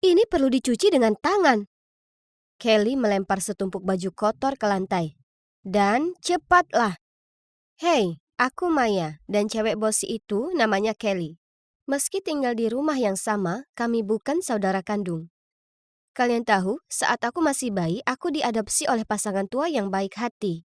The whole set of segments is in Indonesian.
Ini perlu dicuci dengan tangan. Kelly melempar setumpuk baju kotor ke lantai. Dan cepatlah. Hei, aku Maya dan cewek bosi itu namanya Kelly. Meski tinggal di rumah yang sama, kami bukan saudara kandung. Kalian tahu, saat aku masih bayi, aku diadopsi oleh pasangan tua yang baik hati.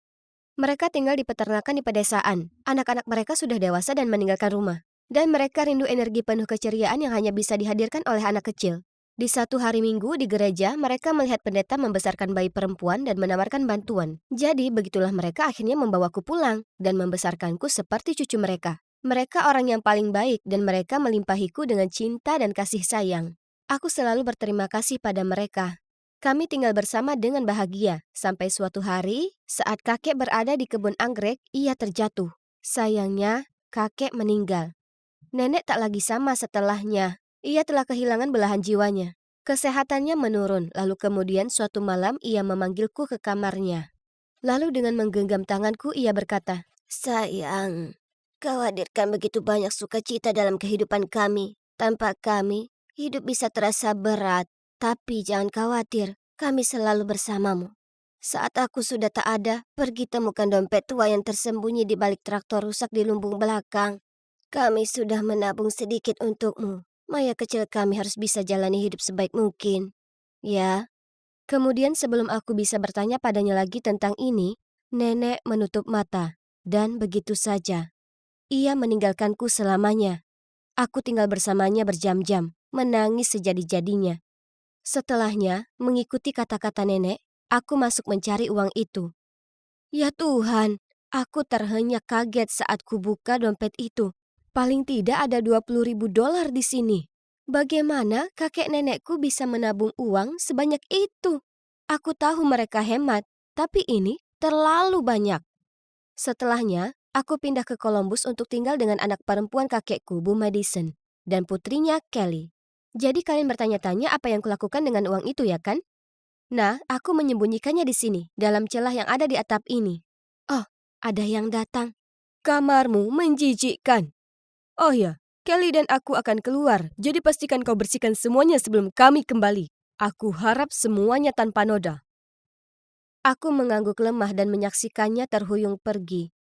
Mereka tinggal di peternakan di pedesaan. Anak-anak mereka sudah dewasa dan meninggalkan rumah. Dan mereka rindu energi penuh keceriaan yang hanya bisa dihadirkan oleh anak kecil. Di satu hari Minggu di gereja, mereka melihat pendeta membesarkan bayi perempuan dan menawarkan bantuan. Jadi, begitulah mereka akhirnya membawaku pulang dan membesarkanku seperti cucu mereka. Mereka orang yang paling baik dan mereka melimpahiku dengan cinta dan kasih sayang. Aku selalu berterima kasih pada mereka. Kami tinggal bersama dengan bahagia, sampai suatu hari, saat kakek berada di kebun anggrek, ia terjatuh. Sayangnya, kakek meninggal. Nenek tak lagi sama setelahnya. Ia telah kehilangan belahan jiwanya. Kesehatannya menurun, lalu kemudian suatu malam ia memanggilku ke kamarnya. Lalu dengan menggenggam tanganku, ia berkata, "Sayang, kau hadirkan begitu banyak sukacita dalam kehidupan kami. Tanpa kami, hidup bisa terasa berat. Tapi jangan khawatir, kami selalu bersamamu. Saat aku sudah tak ada, pergi temukan dompet tua yang tersembunyi di balik traktor rusak di lumbung belakang. Kami sudah menabung sedikit untukmu. Maya kecil kami harus bisa jalani hidup sebaik mungkin. Ya." Kemudian sebelum aku bisa bertanya padanya lagi tentang ini, nenek menutup mata. Dan begitu saja. Ia meninggalkanku selamanya. Aku tinggal bersamanya berjam-jam, menangis sejadi-jadinya. Setelahnya, mengikuti kata-kata nenek, aku masuk mencari uang itu. Ya Tuhan, aku terhenyak kaget saat kubuka dompet itu. Paling tidak ada 20.000 dolar di sini. Bagaimana kakek nenekku bisa menabung uang sebanyak itu? Aku tahu mereka hemat, tapi ini terlalu banyak. Setelahnya, aku pindah ke Columbus untuk tinggal dengan anak perempuan kakekku, Bu Madison, dan putrinya Kelly. Jadi kalian bertanya-tanya apa yang kulakukan dengan uang itu ya kan? Nah, aku menyembunyikannya di sini, dalam celah yang ada di atap ini. Oh, ada yang datang. Kamarmu menjijikkan. Oh ya, Kelly dan aku akan keluar, jadi pastikan kau bersihkan semuanya sebelum kami kembali. Aku harap semuanya tanpa noda. Aku mengangguk lemah dan menyaksikannya terhuyung pergi.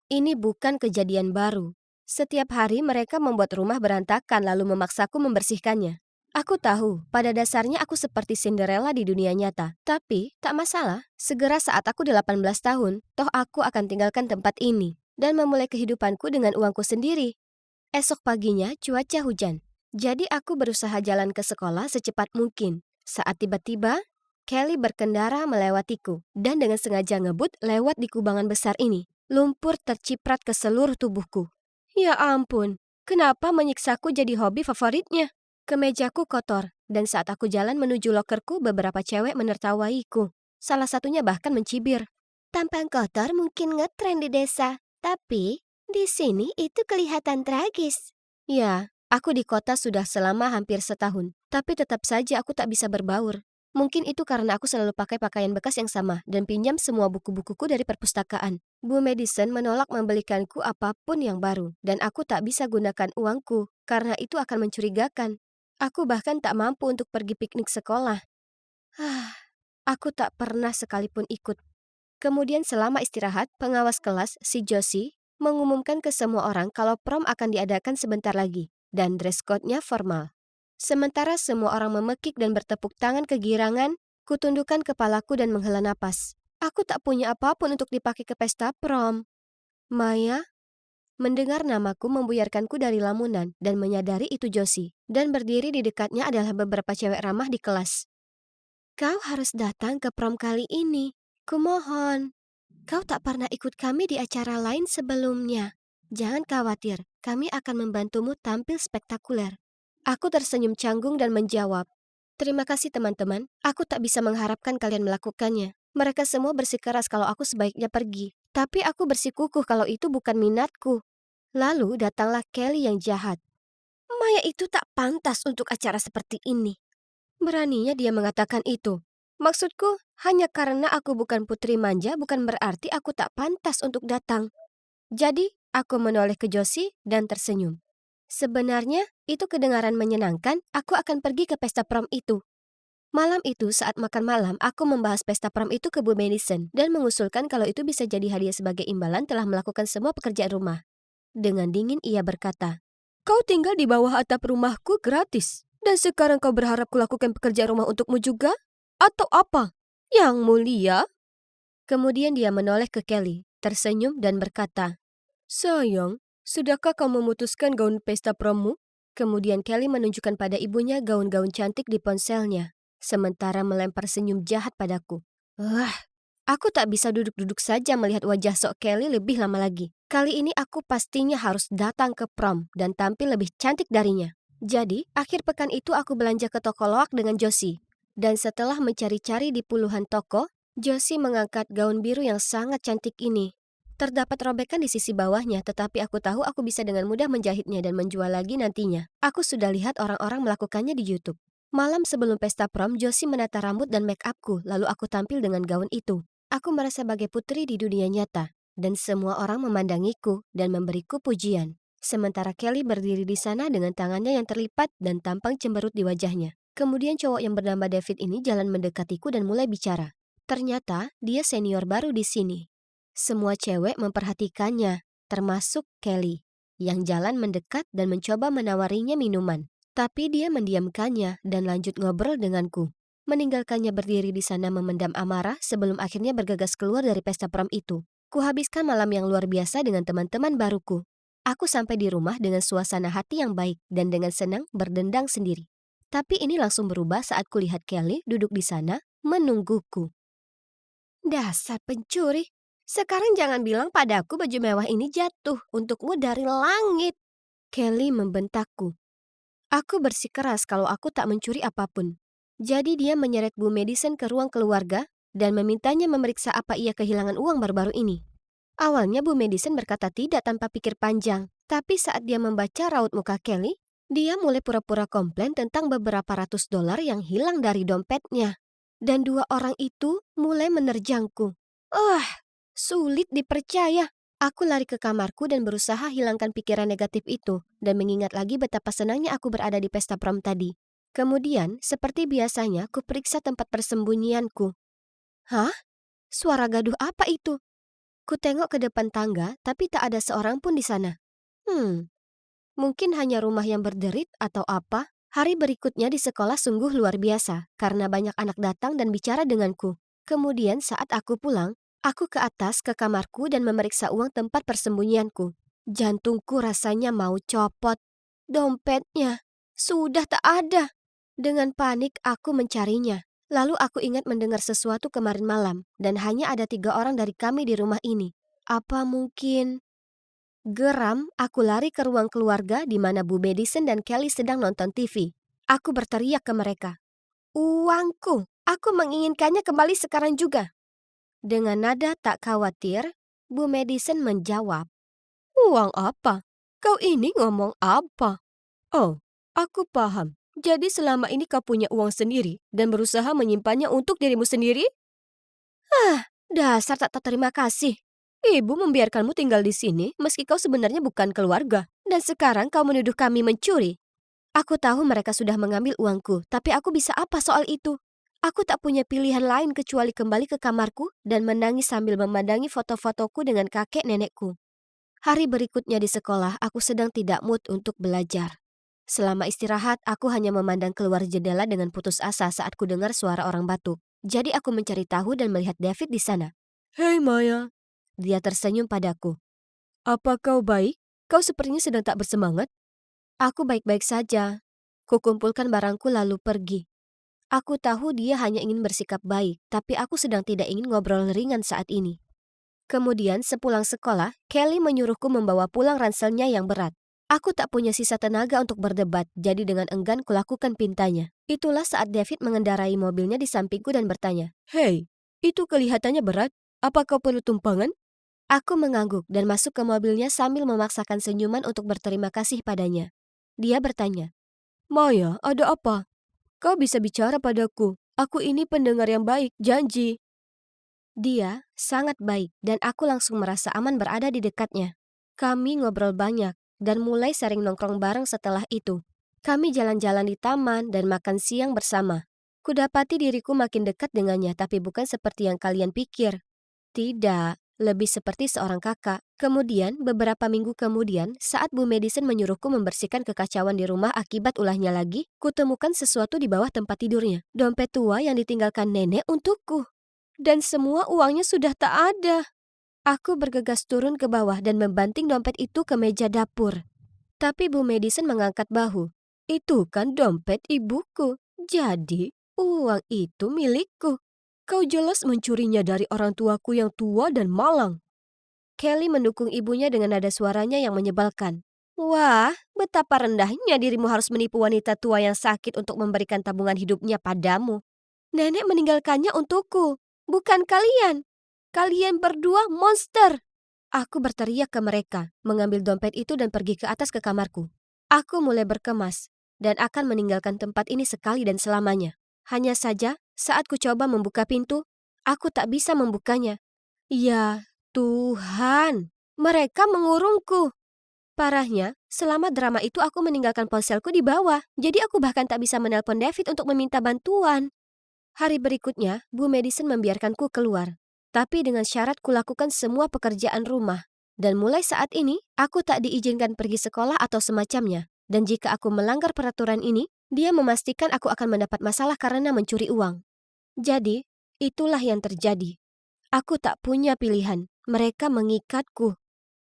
Ini bukan kejadian baru. Setiap hari mereka membuat rumah berantakan lalu memaksaku membersihkannya. Aku tahu, pada dasarnya aku seperti Cinderella di dunia nyata. Tapi, tak masalah, segera saat aku 18 tahun, toh aku akan tinggalkan tempat ini dan memulai kehidupanku dengan uangku sendiri. Esok paginya cuaca hujan, jadi aku berusaha jalan ke sekolah secepat mungkin. Saat tiba-tiba, Kelly berkendara melewatiku dan dengan sengaja ngebut lewat di kubangan besar ini. Lumpur terciprat ke seluruh tubuhku. Ya ampun, kenapa menyiksaku jadi hobi favoritnya? Kemejaku kotor, dan saat aku jalan menuju lokerku beberapa cewek menertawaiku. Salah satunya bahkan mencibir. Tampang kotor mungkin ngetren di desa, tapi di sini itu kelihatan tragis. Ya, aku di kota sudah selama hampir setahun, tapi tetap saja aku tak bisa berbaur. Mungkin itu karena aku selalu pakai pakaian bekas yang sama dan pinjam semua buku-bukuku dari perpustakaan. Bu Madison menolak membelikanku apapun yang baru, dan aku tak bisa gunakan uangku karena itu akan mencurigakan. Aku bahkan tak mampu untuk pergi piknik sekolah. Aku tak pernah sekalipun ikut. Kemudian selama istirahat, pengawas kelas, si Josie, mengumumkan ke semua orang kalau prom akan diadakan sebentar lagi, dan dress code-nya formal. Sementara semua orang memekik dan bertepuk tangan kegirangan, kutundukkan kepalaku dan menghela napas. Aku tak punya apapun untuk dipakai ke pesta prom. Maya, mendengar namaku membuyarkanku dari lamunan dan menyadari itu Josie, dan berdiri di dekatnya adalah beberapa cewek ramah di kelas. Kau harus datang ke prom kali ini. Kumohon. Kau tak pernah ikut kami di acara lain sebelumnya. Jangan khawatir, kami akan membantumu tampil spektakuler. Aku tersenyum canggung dan menjawab, terima kasih teman-teman, aku tak bisa mengharapkan kalian melakukannya. Mereka semua bersikeras kalau aku sebaiknya pergi. Tapi aku bersikukuh kalau itu bukan minatku. Lalu datanglah Kelly yang jahat. Maya itu tak pantas untuk acara seperti ini. Beraninya dia mengatakan itu. Maksudku, hanya karena aku bukan putri manja bukan berarti aku tak pantas untuk datang. Jadi, aku menoleh ke Josie dan tersenyum. Sebenarnya, itu kedengaran menyenangkan, aku akan pergi ke pesta prom itu. Malam itu saat makan malam, aku membahas pesta prom itu ke Bu Madison dan mengusulkan kalau itu bisa jadi hadiah sebagai imbalan telah melakukan semua pekerjaan rumah. Dengan dingin ia berkata, "Kau tinggal di bawah atap rumahku gratis. Dan sekarang kau berharap kulakukan pekerjaan rumah untukmu juga? Atau apa? Yang mulia?" Kemudian dia menoleh ke Kelly, tersenyum dan berkata, "Sayang, sudahkah kau memutuskan gaun pesta prommu?" Kemudian Kelly menunjukkan pada ibunya gaun-gaun cantik di ponselnya, sementara melempar senyum jahat padaku. Wah, aku tak bisa duduk-duduk saja melihat wajah sok Kelly lebih lama lagi. Kali ini aku pastinya harus datang ke prom dan tampil lebih cantik darinya. Jadi, akhir pekan itu aku belanja ke toko loak dengan Josie. Dan setelah mencari-cari di puluhan toko, Josie mengangkat gaun biru yang sangat cantik ini. Terdapat robekan di sisi bawahnya, tetapi aku tahu aku bisa dengan mudah menjahitnya dan menjual lagi nantinya. Aku sudah lihat orang-orang melakukannya di YouTube. Malam sebelum pesta prom, Josie menata rambut dan make upku, lalu aku tampil dengan gaun itu. Aku merasa sebagai putri di dunia nyata, dan semua orang memandangiku dan memberiku pujian. Sementara Kelly berdiri di sana dengan tangannya yang terlipat dan tampang cemberut di wajahnya. Kemudian cowok yang bernama David ini jalan mendekatiku dan mulai bicara. Ternyata dia senior baru di sini. Semua cewek memperhatikannya, termasuk Kelly, yang jalan mendekat dan mencoba menawarinya minuman. Tapi dia mendiamkannya dan lanjut ngobrol denganku. Meninggalkannya berdiri di sana memendam amarah sebelum akhirnya bergegas keluar dari pesta prom itu. Kuhabiskan malam yang luar biasa dengan teman-teman baruku. Aku sampai di rumah dengan suasana hati yang baik dan dengan senang berdendang sendiri. Tapi ini langsung berubah saat kulihat Kelly duduk di sana menungguku. Dasar pencuri. Sekarang jangan bilang padaku baju mewah ini jatuh untukmu dari langit. Kelly membentakku. Aku bersikeras kalau aku tak mencuri apapun. Jadi dia menyeret Bu Madison ke ruang keluarga dan memintanya memeriksa apa ia kehilangan uang baru-baru ini. Awalnya Bu Madison berkata tidak tanpa pikir panjang, tapi saat dia membaca raut muka Kelly, dia mulai pura-pura komplain tentang beberapa ratus dolar yang hilang dari dompetnya. Dan dua orang itu mulai menerjangku. Sulit dipercaya. Aku lari ke kamarku dan berusaha hilangkan pikiran negatif itu dan mengingat lagi betapa senangnya aku berada di pesta prom tadi. Kemudian, seperti biasanya, kuperiksa tempat persembunyianku. Hah? Suara gaduh apa itu? Ku tengok ke depan tangga, tapi tak ada seorang pun di sana. Mungkin hanya rumah yang berderit atau apa? Hari berikutnya di sekolah sungguh luar biasa, karena banyak anak datang dan bicara denganku. Kemudian saat aku pulang, aku ke atas ke kamarku dan memeriksa uang tempat persembunyianku. Jantungku rasanya mau copot. Dompetnya sudah tak ada. Dengan panik aku mencarinya. Lalu aku ingat mendengar sesuatu kemarin malam, dan hanya ada 3 orang dari kami di rumah ini. Apa mungkin... Geram, aku lari ke ruang keluarga di mana Bu Madison dan Kelly sedang nonton TV. Aku berteriak ke mereka. Uangku, aku menginginkannya kembali sekarang juga. Dengan nada tak khawatir, Bu Madison menjawab. Uang apa? Kau ini ngomong apa? Oh, aku paham. Jadi selama ini kau punya uang sendiri dan berusaha menyimpannya untuk dirimu sendiri? Dasar tak tahu terima kasih. Ibu membiarkanmu tinggal di sini meski kau sebenarnya bukan keluarga. Dan sekarang kau menuduh kami mencuri. Aku tahu mereka sudah mengambil uangku, tapi aku bisa apa soal itu? Aku tak punya pilihan lain kecuali kembali ke kamarku dan menangis sambil memandangi foto-fotoku dengan kakek nenekku. Hari berikutnya di sekolah, aku sedang tidak mood untuk belajar. Selama istirahat, aku hanya memandang keluar jendela dengan putus asa saat ku dengar suara orang batuk. Jadi aku mencari tahu dan melihat David di sana. Hei Maya, dia tersenyum padaku. Apa kau baik? Kau sepertinya sedang tak bersemangat. Aku baik-baik saja. Kukumpulkan barangku lalu pergi. Aku tahu dia hanya ingin bersikap baik, tapi aku sedang tidak ingin ngobrol ringan saat ini. Kemudian sepulang sekolah, Kelly menyuruhku membawa pulang ranselnya yang berat. Aku tak punya sisa tenaga untuk berdebat, jadi dengan enggan kulakukan pintanya. Itulah saat David mengendarai mobilnya di sampingku dan bertanya, Hei, itu kelihatannya berat. Apa kau perlu tumpangan? Aku mengangguk dan masuk ke mobilnya sambil memaksakan senyuman untuk berterima kasih padanya. Dia bertanya, Maya, ada apa? Kau bisa bicara padaku. Aku ini pendengar yang baik, janji. Dia sangat baik dan aku langsung merasa aman berada di dekatnya. Kami ngobrol banyak dan mulai sering nongkrong bareng setelah itu. Kami jalan-jalan di taman dan makan siang bersama. Kudapati diriku makin dekat dengannya, tapi bukan seperti yang kalian pikir. Tidak, lebih seperti seorang kakak. Kemudian, beberapa minggu kemudian, saat Bu Madison menyuruhku membersihkan kekacauan di rumah akibat ulahnya lagi, kutemukan sesuatu di bawah tempat tidurnya. Dompet tua yang ditinggalkan nenek untukku. Dan semua uangnya sudah tak ada. Aku bergegas turun ke bawah dan membanting dompet itu ke meja dapur. Tapi Bu Madison mengangkat bahu. Itu kan dompet ibuku. Jadi, uang itu milikku. Kau jelas mencurinya dari orang tuaku yang tua dan malang. Kelly mendukung ibunya dengan nada suaranya yang menyebalkan. Wah, betapa rendahnya dirimu harus menipu wanita tua yang sakit untuk memberikan tabungan hidupnya padamu. Nenek meninggalkannya untukku, bukan kalian. Kalian berdua monster. Aku berteriak ke mereka, mengambil dompet itu dan pergi ke atas ke kamarku. Aku mulai berkemas dan akan meninggalkan tempat ini sekali dan selamanya. Hanya saja, saat ku coba membuka pintu, aku tak bisa membukanya. Ya Tuhan, mereka mengurungku. Parahnya, selama drama itu aku meninggalkan ponselku di bawah, jadi aku bahkan tak bisa menelpon David untuk meminta bantuan. Hari berikutnya, Bu Madison membiarkanku keluar. Tapi dengan syarat kulakukan semua pekerjaan rumah. Dan mulai saat ini, aku tak diizinkan pergi sekolah atau semacamnya. Dan jika aku melanggar peraturan ini, dia memastikan aku akan mendapat masalah karena mencuri uang. Jadi, itulah yang terjadi. Aku tak punya pilihan. Mereka mengikatku.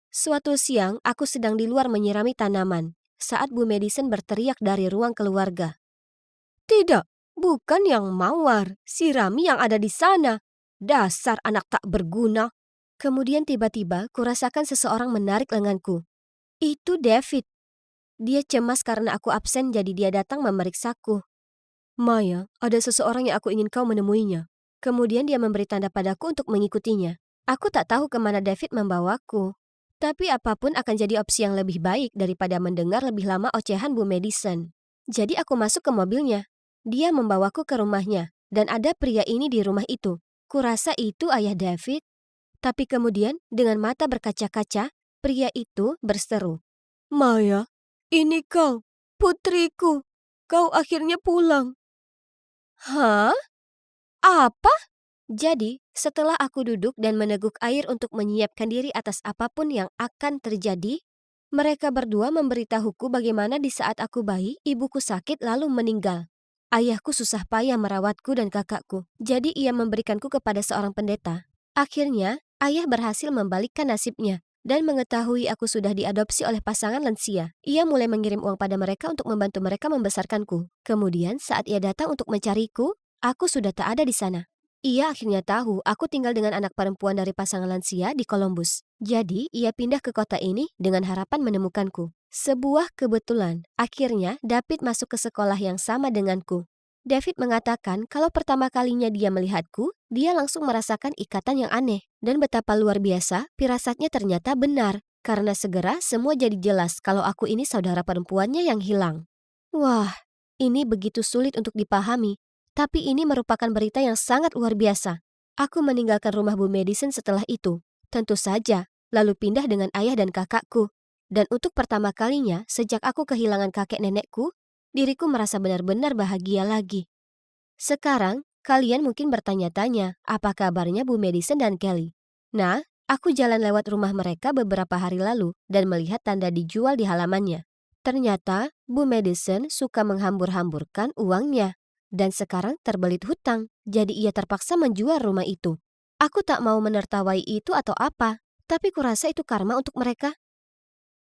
Suatu siang, aku sedang di luar menyirami tanaman. Saat Bu Madison berteriak dari ruang keluarga. Tidak, bukan yang mawar. Sirami yang ada di sana. Dasar anak tak berguna. Kemudian tiba-tiba kurasakan seseorang menarik lenganku. Itu David. Dia cemas karena aku absen jadi dia datang memeriksaku. Maya, ada seseorang yang aku ingin kau menemuinya. Kemudian dia memberi tanda padaku untuk mengikutinya. Aku tak tahu kemana David membawaku. Tapi apapun akan jadi opsi yang lebih baik daripada mendengar lebih lama ocehan Bu Madison. Jadi aku masuk ke mobilnya. Dia membawaku ke rumahnya. Dan ada pria ini di rumah itu. Kurasa itu ayah David. Tapi kemudian dengan mata berkaca-kaca, pria itu berseru. Maya, ini kau, putriku. Kau akhirnya pulang. Hah? Apa? Jadi, setelah aku duduk dan meneguk air untuk menyiapkan diri atas apapun yang akan terjadi, mereka berdua memberitahuku bagaimana di saat aku bayi, ibuku sakit lalu meninggal. Ayahku susah payah merawatku dan kakakku, jadi ia memberikanku kepada seorang pendeta. Akhirnya, ayah berhasil membalikkan nasibnya dan mengetahui aku sudah diadopsi oleh pasangan lansia. Ia mulai mengirim uang pada mereka untuk membantu mereka membesarkanku. Kemudian, saat ia datang untuk mencariku, aku sudah tak ada di sana. Ia akhirnya tahu aku tinggal dengan anak perempuan dari pasangan lansia di Columbus. Jadi, ia pindah ke kota ini dengan harapan menemukanku. Sebuah kebetulan, akhirnya David masuk ke sekolah yang sama denganku. David mengatakan kalau pertama kalinya dia melihatku, dia langsung merasakan ikatan yang aneh. Dan betapa luar biasa, firasatnya ternyata benar. Karena segera semua jadi jelas kalau aku ini saudara perempuannya yang hilang. Wah, ini begitu sulit untuk dipahami. Tapi ini merupakan berita yang sangat luar biasa. Aku meninggalkan rumah Bu Madison setelah itu. Tentu saja, lalu pindah dengan ayah dan kakakku. Dan untuk pertama kalinya, sejak aku kehilangan kakek nenekku, diriku merasa benar-benar bahagia lagi. Sekarang, kalian mungkin bertanya-tanya, apa kabarnya Bu Madison dan Kelly? Nah, aku jalan lewat rumah mereka beberapa hari lalu dan melihat tanda dijual di halamannya. Ternyata, Bu Madison suka menghambur-hamburkan uangnya. Dan sekarang terbelit hutang, jadi ia terpaksa menjual rumah itu. Aku tak mau menertawai itu atau apa, tapi kurasa itu karma untuk mereka.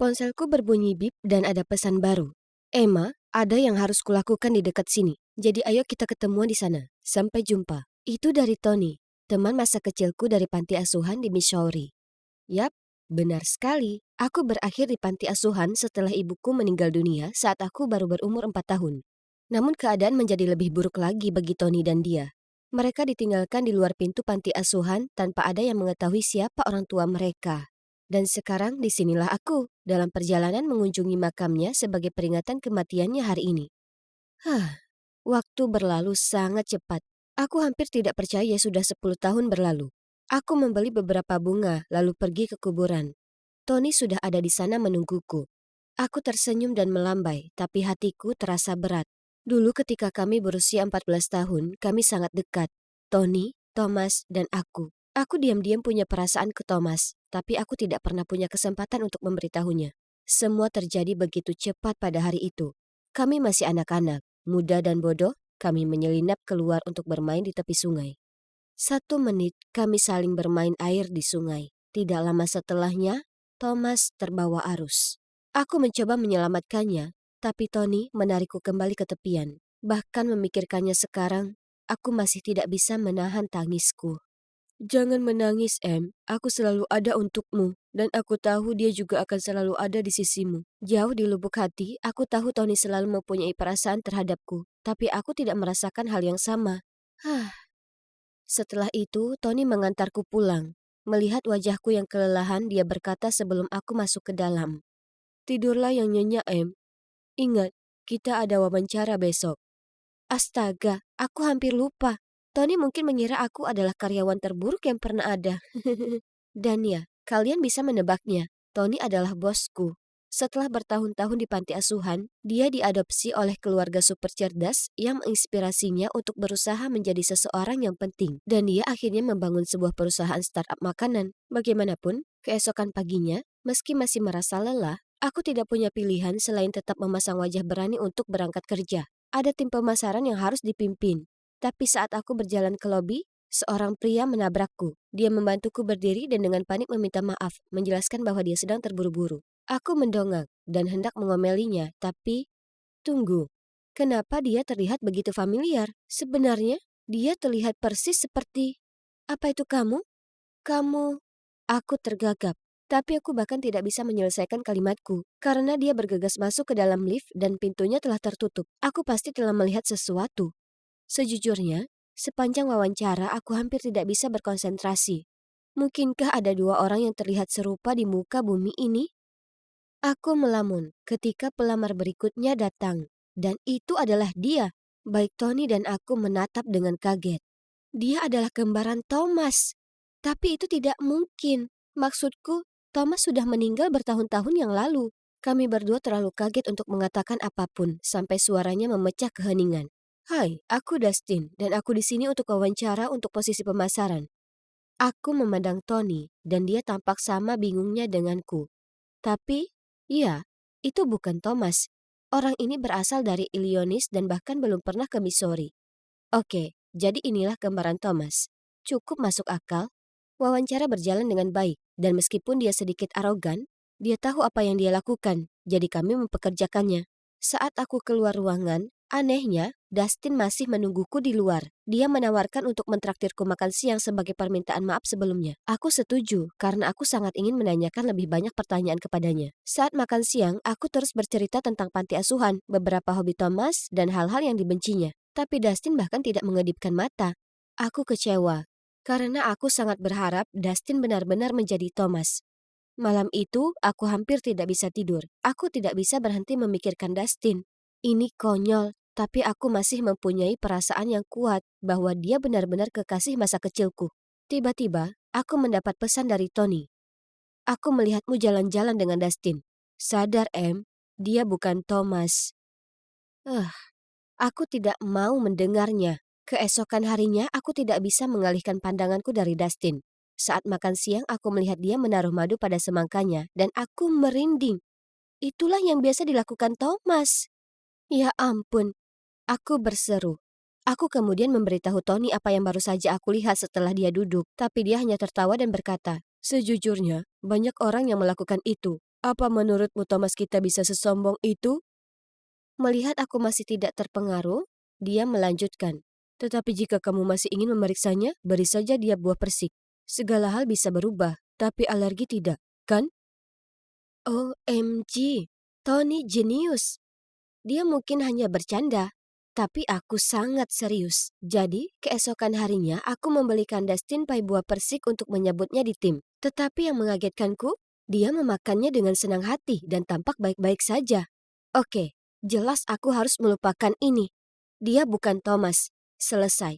Ponselku berbunyi bip dan ada pesan baru. Emma, ada yang harus kulakukan di dekat sini, jadi ayo kita ketemuan di sana. Sampai jumpa. Itu dari Tony, teman masa kecilku dari panti asuhan di Missouri. Yap, benar sekali. Aku berakhir di panti asuhan setelah ibuku meninggal dunia saat aku baru berumur 4 tahun. Namun keadaan menjadi lebih buruk lagi bagi Tony dan dia. Mereka ditinggalkan di luar pintu panti asuhan tanpa ada yang mengetahui siapa orang tua mereka. Dan sekarang disinilah aku, dalam perjalanan mengunjungi makamnya sebagai peringatan kematiannya hari ini. Waktu berlalu sangat cepat. Aku hampir tidak percaya sudah 10 tahun berlalu. Aku membeli beberapa bunga lalu pergi ke kuburan. Tony sudah ada di sana menungguku. Aku tersenyum dan melambai, tapi hatiku terasa berat. Dulu ketika kami berusia 14 tahun, kami sangat dekat. Tony, Thomas, dan aku. Aku diam-diam punya perasaan ke Thomas, tapi aku tidak pernah punya kesempatan untuk memberitahunya. Semua terjadi begitu cepat pada hari itu. Kami masih anak-anak, muda dan bodoh, kami menyelinap keluar untuk bermain di tepi sungai. 1 menit kami saling bermain air di sungai. Tidak lama setelahnya, Thomas terbawa arus. Aku mencoba menyelamatkannya, tapi Tony menarikku kembali ke tepian. Bahkan memikirkannya sekarang, aku masih tidak bisa menahan tangisku. Jangan menangis, Em. Aku selalu ada untukmu, dan aku tahu dia juga akan selalu ada di sisimu. Jauh di lubuk hati, aku tahu Tony selalu mempunyai perasaan terhadapku, tapi aku tidak merasakan hal yang sama. Setelah itu, Tony mengantarku pulang. Melihat wajahku yang kelelahan, dia berkata sebelum aku masuk ke dalam. Tidurlah yang nyenyak, Em. Ingat, kita ada wawancara besok. Astaga, aku hampir lupa. Tony mungkin mengira aku adalah karyawan terburuk yang pernah ada. Dan ya, kalian bisa menebaknya. Tony adalah bosku. Setelah bertahun-tahun di panti asuhan, dia diadopsi oleh keluarga super cerdas yang menginspirasinya untuk berusaha menjadi seseorang yang penting. Dan dia akhirnya membangun sebuah perusahaan startup makanan. Bagaimanapun, keesokan paginya, meski masih merasa lelah, aku tidak punya pilihan selain tetap memasang wajah berani untuk berangkat kerja. Ada tim pemasaran yang harus dipimpin. Tapi saat aku berjalan ke lobi, seorang pria menabrakku. Dia membantuku berdiri dan dengan panik meminta maaf, menjelaskan bahwa dia sedang terburu-buru. Aku mendongak dan hendak mengomelinya, tapi tunggu. Kenapa dia terlihat begitu familiar? Sebenarnya, dia terlihat persis seperti... Apa itu kamu? Kamu... Aku tergagap. Tapi aku bahkan tidak bisa menyelesaikan kalimatku, karena dia bergegas masuk ke dalam lift dan pintunya telah tertutup. Aku pasti telah melihat sesuatu. Sejujurnya, sepanjang wawancara aku hampir tidak bisa berkonsentrasi. Mungkinkah ada 2 orang yang terlihat serupa di muka bumi ini? Aku melamun ketika pelamar berikutnya datang, dan itu adalah dia. Baik Tony dan aku menatap dengan kaget. Dia adalah kembaran Thomas. Tapi itu tidak mungkin. Maksudku, Thomas sudah meninggal bertahun-tahun yang lalu. Kami berdua terlalu kaget untuk mengatakan apapun sampai suaranya memecah keheningan. Hai, aku Dustin dan aku di sini untuk wawancara untuk posisi pemasaran. Aku memandang Tony dan dia tampak sama bingungnya denganku. Tapi, ya, itu bukan Thomas. Orang ini berasal dari Illinois dan bahkan belum pernah ke Missouri. Oke, jadi inilah gambaran Thomas. Cukup masuk akal. Wawancara berjalan dengan baik, dan meskipun dia sedikit arogan, dia tahu apa yang dia lakukan, jadi kami mempekerjakannya. Saat aku keluar ruangan, anehnya, Dustin masih menungguku di luar. Dia menawarkan untuk mentraktirku makan siang sebagai permintaan maaf sebelumnya. Aku setuju, karena aku sangat ingin menanyakan lebih banyak pertanyaan kepadanya. Saat makan siang, aku terus bercerita tentang panti asuhan, beberapa hobi Thomas, dan hal-hal yang dibencinya. Tapi Dustin bahkan tidak mengedipkan mata. Aku kecewa, karena aku sangat berharap Dustin benar-benar menjadi Thomas. Malam itu, aku hampir tidak bisa tidur. Aku tidak bisa berhenti memikirkan Dustin. Ini konyol, tapi aku masih mempunyai perasaan yang kuat bahwa dia benar-benar kekasih masa kecilku. Tiba-tiba, aku mendapat pesan dari Tony. Aku melihatmu jalan-jalan dengan Dustin. Sadar, Em, dia bukan Thomas. Aku tidak mau mendengarnya. Keesokan harinya, aku tidak bisa mengalihkan pandanganku dari Dustin. Saat makan siang, aku melihat dia menaruh madu pada semangkanya, dan aku merinding. Itulah yang biasa dilakukan Thomas. Ya ampun, aku berseru. Aku kemudian memberitahu Tony apa yang baru saja aku lihat setelah dia duduk, tapi dia hanya tertawa dan berkata, sejujurnya, banyak orang yang melakukan itu. Apa menurutmu Thomas kita bisa sesombong itu? Melihat aku masih tidak terpengaruh, dia melanjutkan. Tetapi jika kamu masih ingin memeriksanya, beri saja dia buah persik. Segala hal bisa berubah, tapi alergi tidak, kan? OMG, Tony jenius. Dia mungkin hanya bercanda, tapi aku sangat serius. Jadi, keesokan harinya aku membelikan Dustin pai buah persik untuk menyebutnya di tim. Tetapi yang mengagetkanku, dia memakannya dengan senang hati dan tampak baik-baik saja. Oke, jelas aku harus melupakan ini. Dia bukan Thomas. Selesai.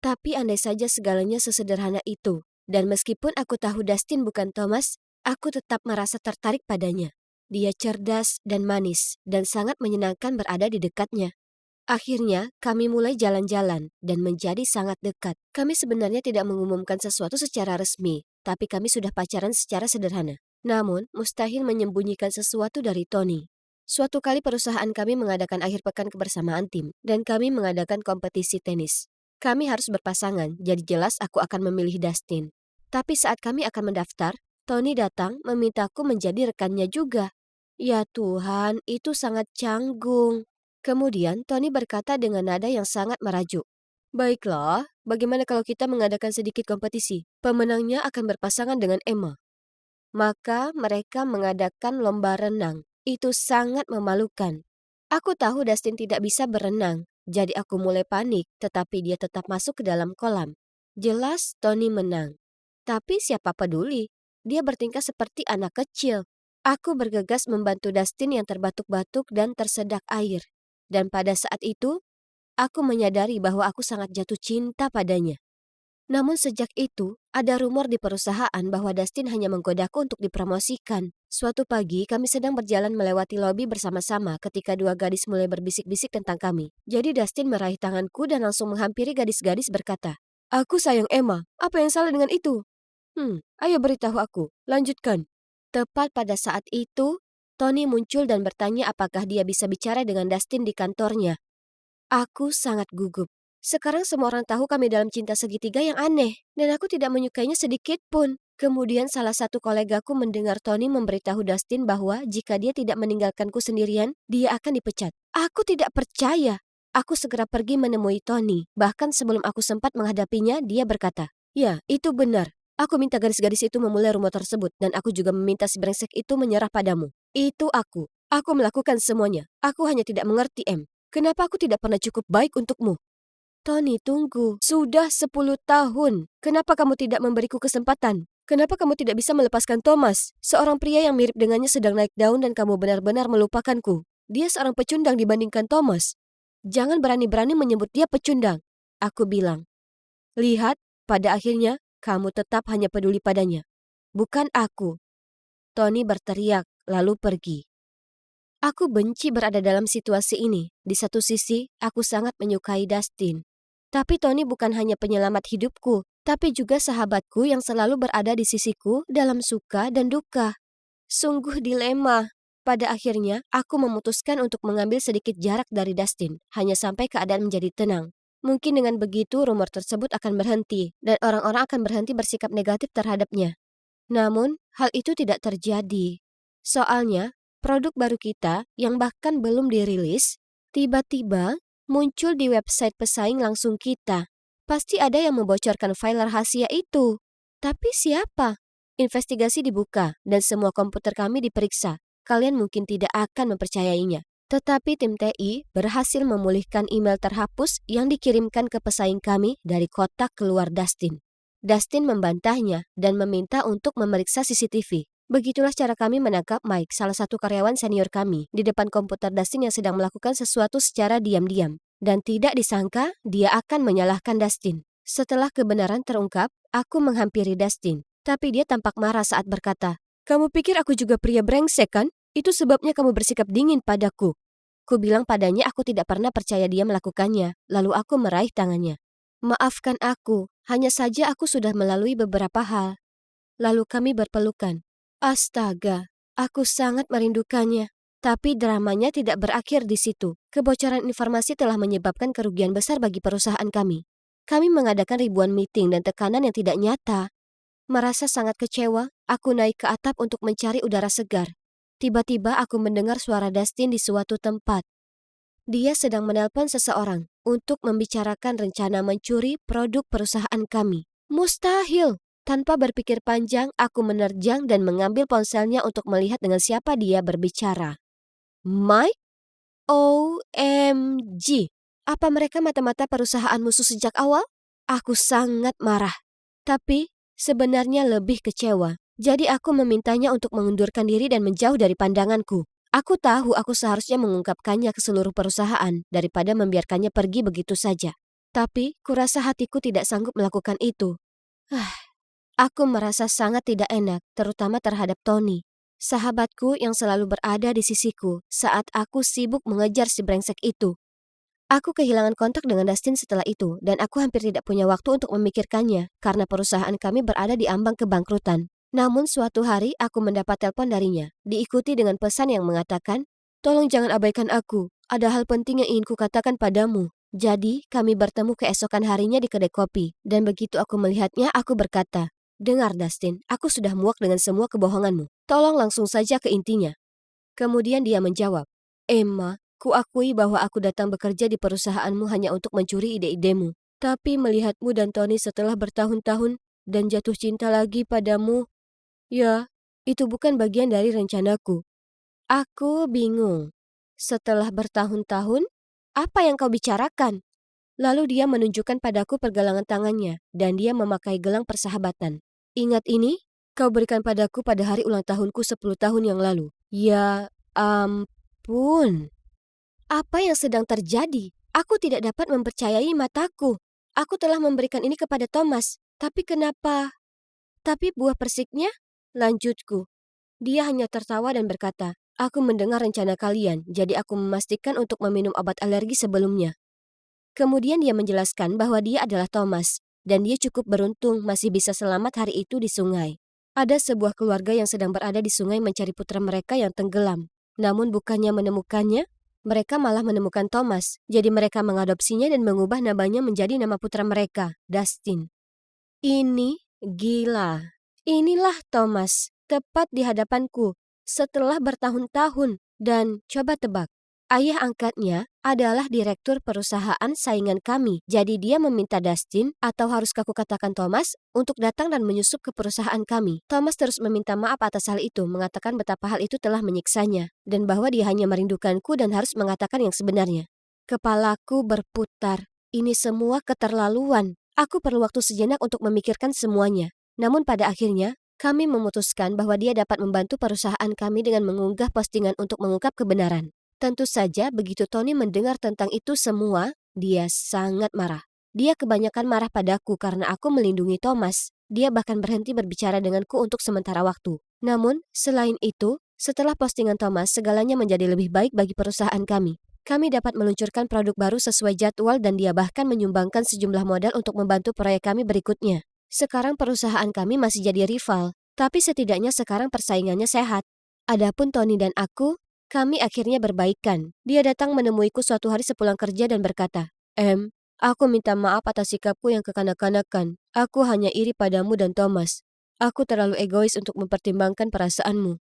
Tapi andai saja segalanya sesederhana itu, dan meskipun aku tahu Dustin bukan Thomas, aku tetap merasa tertarik padanya. Dia cerdas dan manis, dan sangat menyenangkan berada di dekatnya. Akhirnya, kami mulai jalan-jalan dan menjadi sangat dekat. Kami sebenarnya tidak mengumumkan sesuatu secara resmi, tapi kami sudah pacaran secara sederhana. Namun, mustahil menyembunyikan sesuatu dari Tony. Suatu kali perusahaan kami mengadakan akhir pekan kebersamaan tim, dan kami mengadakan kompetisi tenis. Kami harus berpasangan, jadi jelas aku akan memilih Dustin. Tapi saat kami akan mendaftar, Tony datang memintaku menjadi rekannya juga. Ya Tuhan, itu sangat canggung. Kemudian Tony berkata dengan nada yang sangat merajuk. Baiklah, bagaimana kalau kita mengadakan sedikit kompetisi? Pemenangnya akan berpasangan dengan Emma. Maka mereka mengadakan lomba renang. Itu sangat memalukan. Aku tahu Dustin tidak bisa berenang, jadi aku mulai panik, tetapi dia tetap masuk ke dalam kolam. Jelas Tony menang. Tapi siapa peduli? Dia bertingkah seperti anak kecil. Aku bergegas membantu Dustin yang terbatuk-batuk dan tersedak air. Dan pada saat itu, aku menyadari bahwa aku sangat jatuh cinta padanya. Namun sejak itu, ada rumor di perusahaan bahwa Dustin hanya menggodaku untuk dipromosikan. Suatu pagi, kami sedang berjalan melewati lobi bersama-sama ketika dua gadis mulai berbisik-bisik tentang kami. Jadi Dustin meraih tanganku dan langsung menghampiri gadis-gadis berkata, "Aku sayang Emma, apa yang salah dengan itu?" Ayo beritahu aku, lanjutkan. Tepat pada saat itu, Tony muncul dan bertanya apakah dia bisa bicara dengan Dustin di kantornya. Aku sangat gugup. Sekarang semua orang tahu kami dalam cinta segitiga yang aneh, dan aku tidak menyukainya sedikit pun. Kemudian salah satu kolegaku mendengar Tony memberitahu Dustin bahwa jika dia tidak meninggalkanku sendirian, dia akan dipecat. Aku tidak percaya. Aku segera pergi menemui Tony. Bahkan sebelum aku sempat menghadapinya, dia berkata, "Ya, itu benar. Aku minta gadis-gadis itu memulai rumor tersebut, dan aku juga meminta si brengsek itu menyerah padamu. Itu aku. Aku melakukan semuanya. Aku hanya tidak mengerti, Em. Kenapa aku tidak pernah cukup baik untukmu?" Tony, tunggu. Sudah 10 tahun. Kenapa kamu tidak memberiku kesempatan? Kenapa kamu tidak bisa melepaskan Thomas? Seorang pria yang mirip dengannya sedang naik daun dan kamu benar-benar melupakanku. Dia seorang pecundang dibandingkan Thomas. Jangan berani-berani menyebut dia pecundang. Aku bilang. Lihat, pada akhirnya, kamu tetap hanya peduli padanya. Bukan aku. Tony berteriak, lalu pergi. Aku benci berada dalam situasi ini. Di satu sisi, aku sangat menyukai Dustin. Tapi Tony bukan hanya penyelamat hidupku, tapi juga sahabatku yang selalu berada di sisiku dalam suka dan duka. Sungguh dilema. Pada akhirnya, aku memutuskan untuk mengambil sedikit jarak dari Dustin, hanya sampai keadaan menjadi tenang. Mungkin dengan begitu rumor tersebut akan berhenti, dan orang-orang akan berhenti bersikap negatif terhadapnya. Namun, hal itu tidak terjadi. Soalnya, produk baru kita yang bahkan belum dirilis, tiba-tiba muncul di website pesaing langsung kita. Pasti ada yang membocorkan file rahasia itu. Tapi siapa? Investigasi dibuka dan semua komputer kami diperiksa. Kalian mungkin tidak akan mempercayainya. Tetapi tim TI berhasil memulihkan email terhapus yang dikirimkan ke pesaing kami dari kotak keluar Dustin. Dustin membantahnya dan meminta untuk memeriksa CCTV. Begitulah cara kami menangkap Mike, salah satu karyawan senior kami, di depan komputer Dustin yang sedang melakukan sesuatu secara diam-diam. Dan tidak disangka, dia akan menyalahkan Dustin. Setelah kebenaran terungkap, aku menghampiri Dustin. Tapi dia tampak marah saat berkata, "Kamu pikir aku juga pria brengsek kan? Itu sebabnya kamu bersikap dingin padaku." Ku bilang padanya aku tidak pernah percaya dia melakukannya, lalu aku meraih tangannya. "Maafkan aku, hanya saja aku sudah melalui beberapa hal." Lalu kami berpelukan. Astaga, aku sangat merindukannya. Tapi dramanya tidak berakhir di situ. Kebocoran informasi telah menyebabkan kerugian besar bagi perusahaan kami. Kami mengadakan ribuan meeting dan tekanan yang tidak nyata. Merasa sangat kecewa, aku naik ke atap untuk mencari udara segar. Tiba-tiba aku mendengar suara Dustin di suatu tempat. Dia sedang menelpon seseorang untuk membicarakan rencana mencuri produk perusahaan kami. Mustahil! Tanpa berpikir panjang, aku menerjang dan mengambil ponselnya untuk melihat dengan siapa dia berbicara. Mike? OMG! Apa mereka mata-mata perusahaan musuh sejak awal? Aku sangat marah. Tapi sebenarnya lebih kecewa. Jadi aku memintanya untuk mengundurkan diri dan menjauh dari pandanganku. Aku tahu aku seharusnya mengungkapkannya ke seluruh perusahaan daripada membiarkannya pergi begitu saja. Tapi kurasa hatiku tidak sanggup melakukan itu. Aku merasa sangat tidak enak, terutama terhadap Tony. Sahabatku yang selalu berada di sisiku saat aku sibuk mengejar si brengsek itu. Aku kehilangan kontak dengan Dustin setelah itu, dan aku hampir tidak punya waktu untuk memikirkannya karena perusahaan kami berada di ambang kebangkrutan. Namun suatu hari aku mendapat telepon darinya, diikuti dengan pesan yang mengatakan, "Tolong jangan abaikan aku, ada hal penting yang ingin kukatakan padamu." Jadi, kami bertemu keesokan harinya di kedai kopi, dan begitu aku melihatnya, aku berkata, "Dengar Dustin, aku sudah muak dengan semua kebohonganmu. Tolong langsung saja ke intinya." Kemudian dia menjawab, "Emma, kuakui bahwa aku datang bekerja di perusahaanmu hanya untuk mencuri ide-idemu. Tapi melihatmu dan Tony setelah bertahun-tahun dan jatuh cinta lagi padamu, ya, itu bukan bagian dari rencanaku." Aku bingung. "Setelah bertahun-tahun? Apa yang kau bicarakan?" Lalu dia menunjukkan padaku pergelangan tangannya, dan dia memakai gelang persahabatan. "Ingat ini? Kau berikan padaku pada hari ulang tahunku 10 tahun yang lalu." Ya ampun. Apa yang sedang terjadi? Aku tidak dapat mempercayai mataku. Aku telah memberikan ini kepada Thomas. Tapi kenapa? Tapi buah persiknya? Lanjutku. Dia hanya tertawa dan berkata, "Aku mendengar rencana kalian, jadi aku memastikan untuk meminum obat alergi sebelumnya." Kemudian dia menjelaskan bahwa dia adalah Thomas, dan dia cukup beruntung masih bisa selamat hari itu di sungai. Ada sebuah keluarga yang sedang berada di sungai mencari putra mereka yang tenggelam. Namun bukannya menemukannya, mereka malah menemukan Thomas. Jadi mereka mengadopsinya dan mengubah namanya menjadi nama putra mereka, Dustin. Ini gila. Inilah Thomas, tepat di hadapanku, setelah bertahun-tahun. Dan coba tebak, ayah angkatnya adalah direktur perusahaan saingan kami. Jadi dia meminta Dustin, atau haruskah aku katakan Thomas, untuk datang dan menyusup ke perusahaan kami. Thomas terus meminta maaf atas hal itu, mengatakan betapa hal itu telah menyiksanya, dan bahwa dia hanya merindukanku dan harus mengatakan yang sebenarnya. Kepalaku berputar. Ini semua keterlaluan. Aku perlu waktu sejenak untuk memikirkan semuanya. Namun pada akhirnya, kami memutuskan bahwa dia dapat membantu perusahaan kami dengan mengunggah postingan untuk mengungkap kebenaran. Tentu saja begitu Tony mendengar tentang itu semua, dia sangat marah. Dia kebanyakan marah padaku karena aku melindungi Thomas. Dia bahkan berhenti berbicara denganku untuk sementara waktu. Namun, selain itu, setelah postingan Thomas, segalanya menjadi lebih baik bagi perusahaan kami. Kami dapat meluncurkan produk baru sesuai jadwal dan dia bahkan menyumbangkan sejumlah modal untuk membantu proyek kami berikutnya. Sekarang perusahaan kami masih jadi rival, tapi setidaknya sekarang persaingannya sehat. Adapun Tony dan aku, kami akhirnya berbaikan. Dia datang menemuiku suatu hari sepulang kerja dan berkata, Aku minta maaf atas sikapku yang kekanak-kanakan. Aku hanya iri padamu dan Thomas. Aku terlalu egois untuk mempertimbangkan perasaanmu.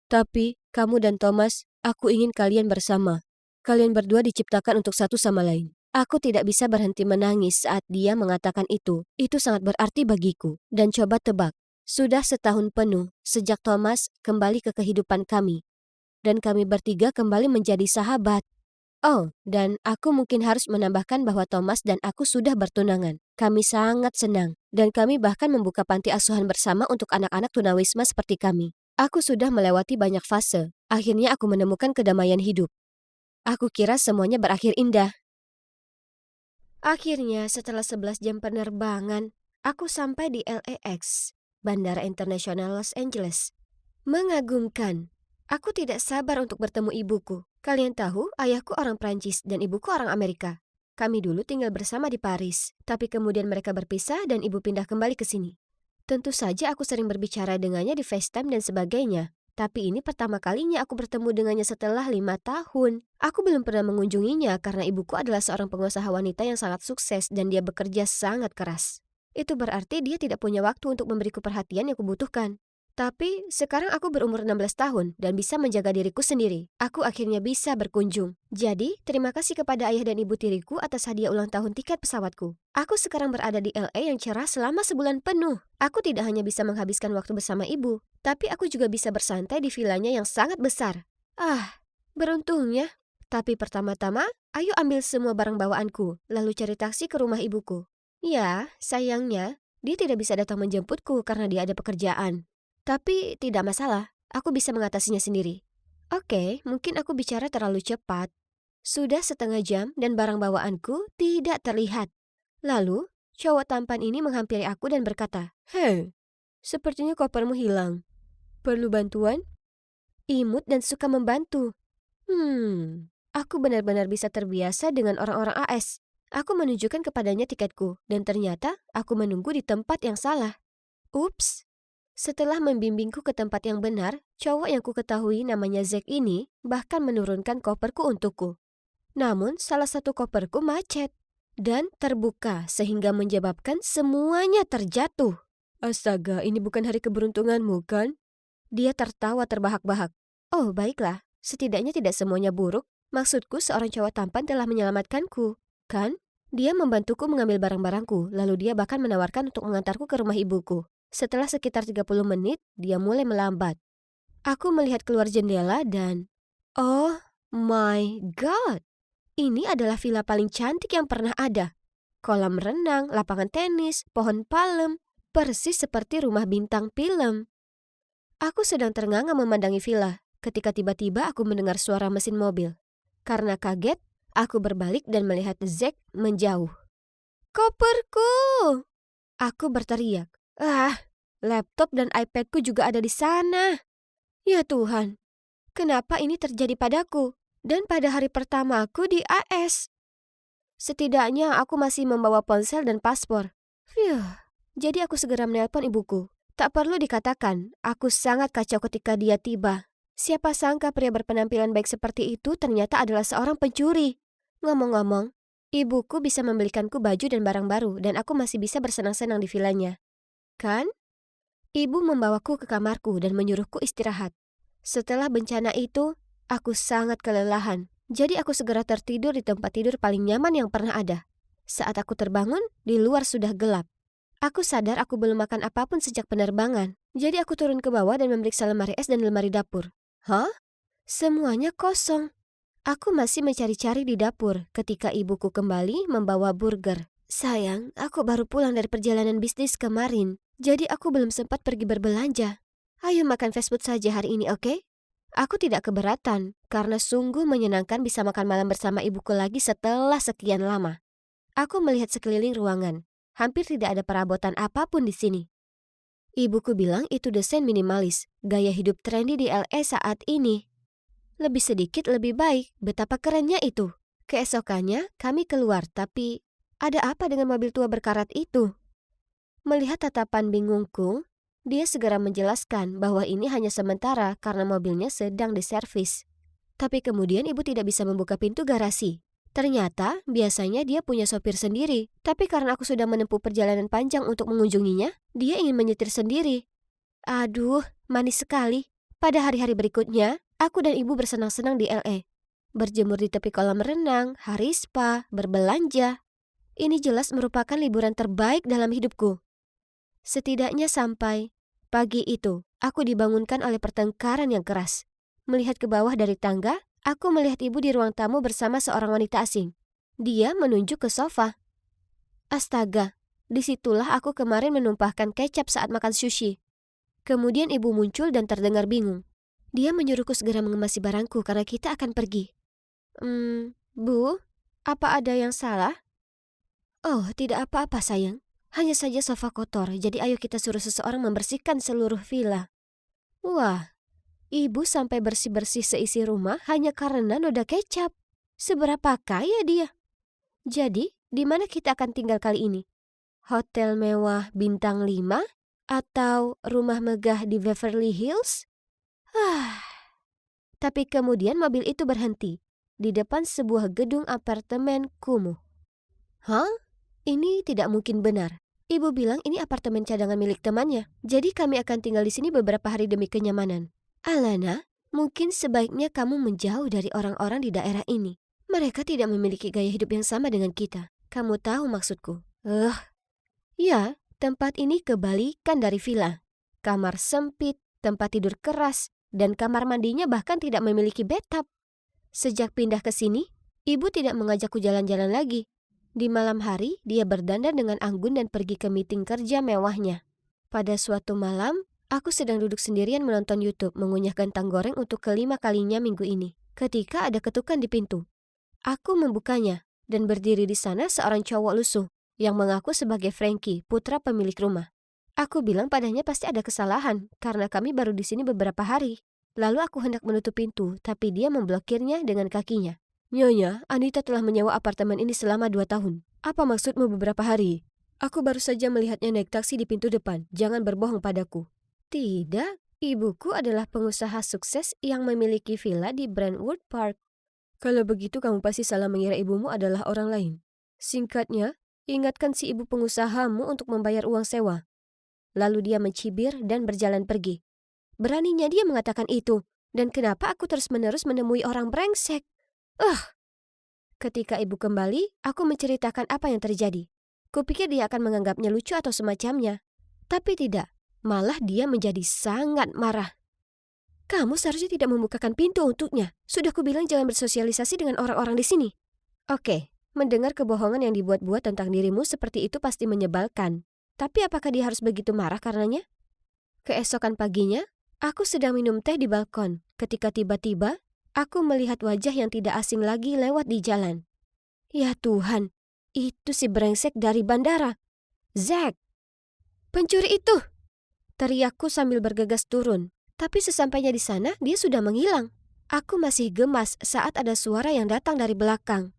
Tapi, kamu dan Thomas, aku ingin kalian bersama. Kalian berdua diciptakan untuk satu sama lain." Aku tidak bisa berhenti menangis saat dia mengatakan itu. Itu sangat berarti bagiku. Dan coba tebak, sudah setahun penuh sejak Thomas kembali ke kehidupan kami. Dan kami bertiga kembali menjadi sahabat. Oh, dan aku mungkin harus menambahkan bahwa Thomas dan aku sudah bertunangan. Kami sangat senang. Dan kami bahkan membuka panti asuhan bersama untuk anak-anak tunawisma seperti kami. Aku sudah melewati banyak fase. Akhirnya aku menemukan kedamaian hidup. Aku kira semuanya berakhir indah. Akhirnya setelah 11 jam penerbangan, aku sampai di LAX, Bandara Internasional Los Angeles. Mengagumkan. Aku tidak sabar untuk bertemu ibuku. Kalian tahu, ayahku orang Prancis dan ibuku orang Amerika. Kami dulu tinggal bersama di Paris, tapi kemudian mereka berpisah dan ibu pindah kembali ke sini. Tentu saja aku sering berbicara dengannya di FaceTime dan sebagainya. Tapi ini pertama kalinya aku bertemu dengannya setelah 5 tahun. Aku belum pernah mengunjunginya karena ibuku adalah seorang pengusaha wanita yang sangat sukses dan dia bekerja sangat keras. Itu berarti dia tidak punya waktu untuk memberiku perhatian yang kubutuhkan. Tapi sekarang aku berumur 16 tahun dan bisa menjaga diriku sendiri. Aku akhirnya bisa berkunjung. Jadi, terima kasih kepada ayah dan ibu tiriku atas hadiah ulang tahun tiket pesawatku. Aku sekarang berada di LA yang cerah selama sebulan penuh. Aku tidak hanya bisa menghabiskan waktu bersama ibu, tapi aku juga bisa bersantai di vilanya yang sangat besar. Beruntungnya. Tapi pertama-tama, ayo ambil semua barang bawaanku, lalu cari taksi ke rumah ibuku. Ya, sayangnya, dia tidak bisa datang menjemputku karena dia ada pekerjaan. Tapi tidak masalah, aku bisa mengatasinya sendiri. Oke, mungkin aku bicara terlalu cepat. Sudah setengah jam dan barang bawaanku tidak terlihat. Lalu, cowok tampan ini menghampiri aku dan berkata, "Hei, sepertinya kopermu hilang. Perlu bantuan?" imut dan suka membantu. Aku benar-benar bisa terbiasa dengan orang-orang AS. Aku menunjukkan kepadanya tiketku, dan ternyata aku menunggu di tempat yang salah. Ups. Setelah membimbingku ke tempat yang benar, cowok yang ku ketahui namanya Zack ini bahkan menurunkan koperku untukku. Namun salah satu koperku macet dan terbuka sehingga menyebabkan semuanya terjatuh. Astaga, ini bukan hari keberuntunganmu, kan? Dia tertawa terbahak-bahak. Oh, baiklah. Setidaknya tidak semuanya buruk. Maksudku seorang cowok tampan telah menyelamatkanku, kan? Dia membantuku mengambil barang-barangku, lalu dia bahkan menawarkan untuk mengantarku ke rumah ibuku. Setelah sekitar 30 menit, dia mulai melambat. Aku melihat keluar jendela dan... Oh my God! Ini adalah villa paling cantik yang pernah ada. Kolam renang, lapangan tenis, pohon palem, persis seperti rumah bintang film. Aku sedang ternganga memandangi villa, ketika tiba-tiba aku mendengar suara mesin mobil. Karena kaget, aku berbalik dan melihat Zack menjauh. Koperku! Aku berteriak. Laptop dan iPadku juga ada di sana. Ya Tuhan, kenapa ini terjadi padaku? Dan pada hari pertamaku di AS. Setidaknya aku masih membawa ponsel dan paspor. Jadi aku segera menelpon ibuku. Tak perlu dikatakan, aku sangat kacau ketika dia tiba. Siapa sangka pria berpenampilan baik seperti itu ternyata adalah seorang pencuri. Ngomong-ngomong, ibuku bisa membelikanku baju dan barang baru dan aku masih bisa bersenang-senang di villanya. Kan? Ibu membawaku ke kamarku dan menyuruhku istirahat. Setelah bencana itu, aku sangat kelelahan. Jadi aku segera tertidur di tempat tidur paling nyaman yang pernah ada. Saat aku terbangun, di luar sudah gelap. Aku sadar aku belum makan apapun sejak penerbangan. Jadi aku turun ke bawah dan memeriksa lemari es dan lemari dapur. Semuanya kosong. Aku masih mencari-cari di dapur ketika ibuku kembali membawa burger. Sayang, aku baru pulang dari perjalanan bisnis kemarin. Jadi aku belum sempat pergi berbelanja. Ayo makan fast food saja hari ini, oke? Aku tidak keberatan, karena sungguh menyenangkan bisa makan malam bersama ibuku lagi setelah sekian lama. Aku melihat sekeliling ruangan. Hampir tidak ada perabotan apapun di sini. Ibuku bilang itu desain minimalis, gaya hidup trendy di LA saat ini. Lebih sedikit lebih baik, betapa kerennya itu. Keesokannya kami keluar, tapi ada apa dengan mobil tua berkarat itu? Melihat tatapan bingungku, dia segera menjelaskan bahwa ini hanya sementara karena mobilnya sedang diservis. Tapi kemudian ibu tidak bisa membuka pintu garasi. Ternyata biasanya dia punya sopir sendiri, tapi karena aku sudah menempuh perjalanan panjang untuk mengunjunginya, dia ingin menyetir sendiri. Aduh, manis sekali. Pada hari-hari berikutnya, aku dan ibu bersenang-senang di LA. Berjemur di tepi kolam renang, hari spa, berbelanja. Ini jelas merupakan liburan terbaik dalam hidupku. Setidaknya sampai pagi itu, aku dibangunkan oleh pertengkaran yang keras. Melihat ke bawah dari tangga, aku melihat ibu di ruang tamu bersama seorang wanita asing. Dia menunjuk ke sofa. Astaga, disitulah aku kemarin menumpahkan kecap saat makan sushi. Kemudian ibu muncul dan terdengar bingung. Dia menyuruhku segera mengemasi barangku karena kita akan pergi. Bu, apa ada yang salah? Oh, tidak apa-apa sayang. Hanya saja sofa kotor, jadi ayo kita suruh seseorang membersihkan seluruh villa. Wah, ibu sampai bersih-bersih seisi rumah hanya karena noda kecap. Seberapa kaya dia? Jadi, di mana kita akan tinggal kali ini? Hotel mewah bintang 5? Atau rumah megah di Beverly Hills? Tapi kemudian mobil itu berhenti di depan sebuah gedung apartemen kumuh. Ini tidak mungkin benar. Ibu bilang ini apartemen cadangan milik temannya. Jadi kami akan tinggal di sini beberapa hari demi kenyamanan. Alana, mungkin sebaiknya kamu menjauh dari orang-orang di daerah ini. Mereka tidak memiliki gaya hidup yang sama dengan kita. Kamu tahu maksudku. Ya, tempat ini kebalikan dari villa. Kamar sempit, tempat tidur keras, dan kamar mandinya bahkan tidak memiliki bathtub. Sejak pindah ke sini, ibu tidak mengajakku jalan-jalan lagi. Di malam hari, dia berdandan dengan anggun dan pergi ke meeting kerja mewahnya. Pada suatu malam, aku sedang duduk sendirian menonton YouTube mengunyah kentang goreng untuk kelima kalinya minggu ini. Ketika ada ketukan di pintu. Aku membukanya, dan berdiri di sana seorang cowok lusuh yang mengaku sebagai Frankie, putra pemilik rumah. Aku bilang padanya pasti ada kesalahan, karena kami baru di sini beberapa hari. Lalu aku hendak menutup pintu, tapi dia memblokirnya dengan kakinya. Nyonya, Anita telah menyewa apartemen ini selama 2 tahun. Apa maksudmu beberapa hari? Aku baru saja melihatnya naik taksi di pintu depan. Jangan berbohong padaku. Tidak, ibuku adalah pengusaha sukses yang memiliki villa di Brentwood Park. Kalau begitu kamu pasti salah mengira ibumu adalah orang lain. Singkatnya, ingatkan si ibu pengusahamu untuk membayar uang sewa. Lalu dia mencibir dan berjalan pergi. Beraninya dia mengatakan itu. Dan kenapa aku terus-menerus menemui orang brengsek? Ketika ibu kembali, aku menceritakan apa yang terjadi. Kupikir dia akan menganggapnya lucu atau semacamnya. Tapi tidak. Malah dia menjadi sangat marah. Kamu seharusnya tidak membukakan pintu untuknya. Sudah kubilang jangan bersosialisasi dengan orang-orang di sini. Oke, mendengar kebohongan yang dibuat-buat tentang dirimu seperti itu pasti menyebalkan. Tapi apakah dia harus begitu marah karenanya? Keesokan paginya, aku sedang minum teh di balkon ketika tiba-tiba aku melihat wajah yang tidak asing lagi lewat di jalan. Ya Tuhan, itu si brengsek dari bandara. Zack! Pencuri itu! Teriakku sambil bergegas turun. Tapi sesampainya di sana, dia sudah menghilang. Aku masih gemas saat ada suara yang datang dari belakang.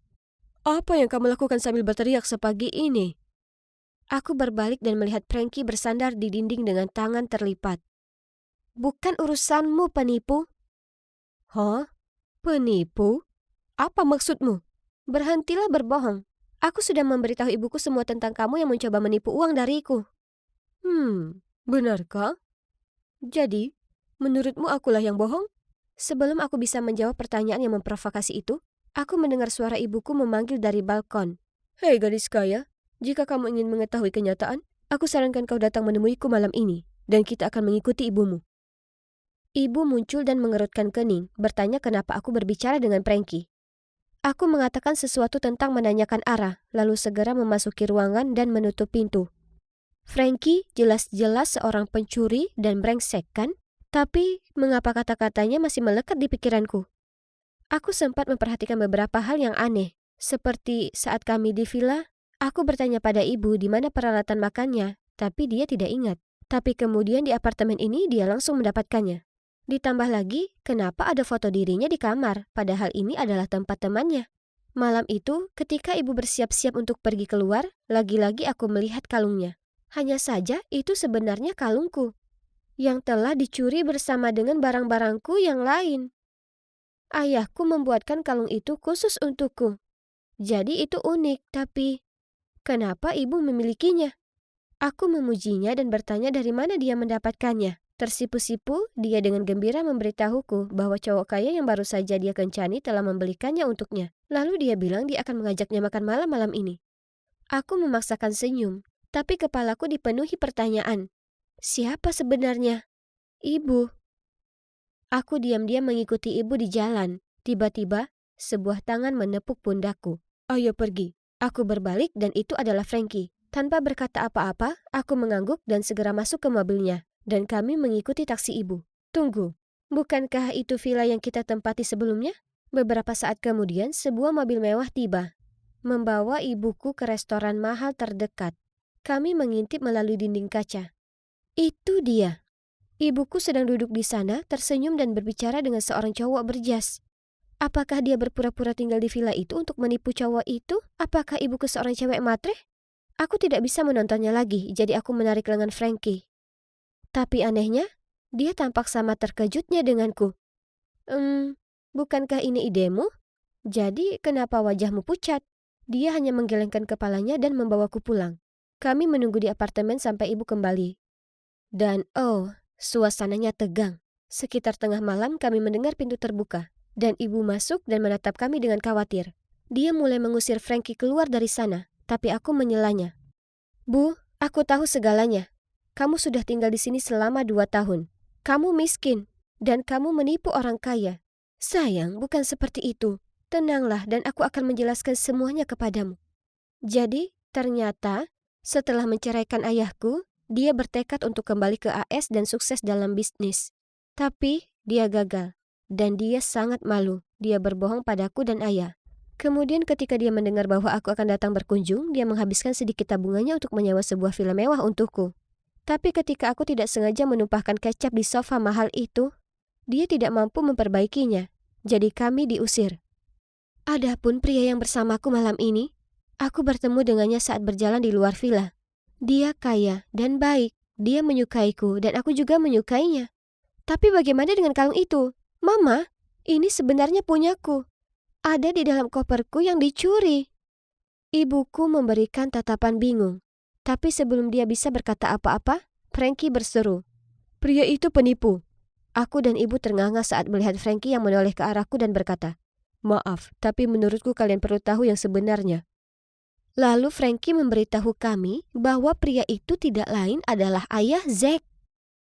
Apa yang kamu lakukan sambil berteriak sepagi ini? Aku berbalik dan melihat Frankie bersandar di dinding dengan tangan terlipat. Bukan urusanmu, penipu. Hah? Penipu? Apa maksudmu? Berhentilah berbohong. Aku sudah memberitahu ibuku semua tentang kamu yang mencoba menipu uang dariku. Benarkah? Jadi, menurutmu akulah yang bohong? Sebelum aku bisa menjawab pertanyaan yang memprovokasi itu, aku mendengar suara ibuku memanggil dari balkon. Hei gadis kaya, jika kamu ingin mengetahui kenyataan, aku sarankan kau datang menemuiku malam ini, dan kita akan mengikuti ibumu. Ibu muncul dan mengerutkan kening, bertanya kenapa aku berbicara dengan Frankie. Aku mengatakan sesuatu tentang menanyakan arah, lalu segera memasuki ruangan dan menutup pintu. Frankie jelas-jelas seorang pencuri dan brengsek kan? Tapi mengapa kata-katanya masih melekat di pikiranku? Aku sempat memperhatikan beberapa hal yang aneh, seperti saat kami di villa, aku bertanya pada ibu di mana peralatan makannya, tapi dia tidak ingat. Tapi kemudian di apartemen ini dia langsung mendapatkannya. Ditambah lagi, kenapa ada foto dirinya di kamar, padahal ini adalah tempat temannya. Malam itu, ketika ibu bersiap-siap untuk pergi keluar, lagi-lagi aku melihat kalungnya. Hanya saja itu sebenarnya kalungku, yang telah dicuri bersama dengan barang-barangku yang lain. Ayahku membuatkan kalung itu khusus untukku. Jadi itu unik, tapi kenapa ibu memilikinya? Aku memujinya dan bertanya dari mana dia mendapatkannya. Tersipu-sipu, dia dengan gembira memberitahuku bahwa cowok kaya yang baru saja dia kencani telah membelikannya untuknya. Lalu dia bilang dia akan mengajaknya makan malam malam ini. Aku memaksakan senyum, tapi kepalaku dipenuhi pertanyaan. Siapa sebenarnya? Ibu. Aku diam-diam mengikuti ibu di jalan. Tiba-tiba, sebuah tangan menepuk pundakku. Ayo pergi. Aku berbalik dan itu adalah Frankie. Tanpa berkata apa-apa, aku mengangguk dan segera masuk ke mobilnya. Dan kami mengikuti taksi ibu. Tunggu, bukankah itu villa yang kita tempati sebelumnya? Beberapa saat kemudian, sebuah mobil mewah tiba, membawa ibuku ke restoran mahal terdekat. Kami mengintip melalui dinding kaca. Itu dia. Ibuku sedang duduk di sana, tersenyum dan berbicara dengan seorang cowok berjas. Apakah dia berpura-pura tinggal di villa itu untuk menipu cowok itu? Apakah ibuku seorang cewek matre? Aku tidak bisa menontonnya lagi, jadi aku menarik lengan Frankie. Tapi anehnya, dia tampak sama terkejutnya denganku. Bukankah ini idemu? Jadi kenapa wajahmu pucat? Dia hanya menggelengkan kepalanya dan membawaku pulang. Kami menunggu di apartemen sampai ibu kembali. Dan suasananya tegang. Sekitar tengah malam kami mendengar pintu terbuka. Dan ibu masuk dan menatap kami dengan khawatir. Dia mulai mengusir Frankie keluar dari sana, tapi aku menyelanya. Bu, aku tahu segalanya. Kamu sudah tinggal di sini selama 2 tahun. Kamu miskin, dan kamu menipu orang kaya. Sayang, bukan seperti itu. Tenanglah dan aku akan menjelaskan semuanya kepadamu. Jadi, ternyata, setelah menceraikan ayahku, dia bertekad untuk kembali ke AS dan sukses dalam bisnis. Tapi, dia gagal. Dan dia sangat malu. Dia berbohong padaku dan ayah. Kemudian ketika dia mendengar bahwa aku akan datang berkunjung, dia menghabiskan sedikit tabungannya untuk menyewa sebuah villa mewah untukku. Tapi ketika aku tidak sengaja menumpahkan kecap di sofa mahal itu, Dia tidak mampu memperbaikinya, jadi kami diusir. Adapun pria yang bersamaku malam ini, aku bertemu dengannya saat berjalan di luar villa. Dia kaya dan baik, dia menyukaiku dan aku juga menyukainya. Tapi bagaimana dengan kalung itu? Mama, ini sebenarnya punyaku. Ada di dalam koperku yang dicuri. Ibuku memberikan tatapan bingung. Tapi sebelum dia bisa berkata apa-apa, Frankie berseru, "Pria itu penipu." Aku dan ibu ternganga saat melihat Frankie yang menoleh ke arahku dan berkata, "Maaf, tapi menurutku kalian perlu tahu yang sebenarnya." Lalu Frankie memberitahu kami bahwa pria itu tidak lain adalah ayah Zack.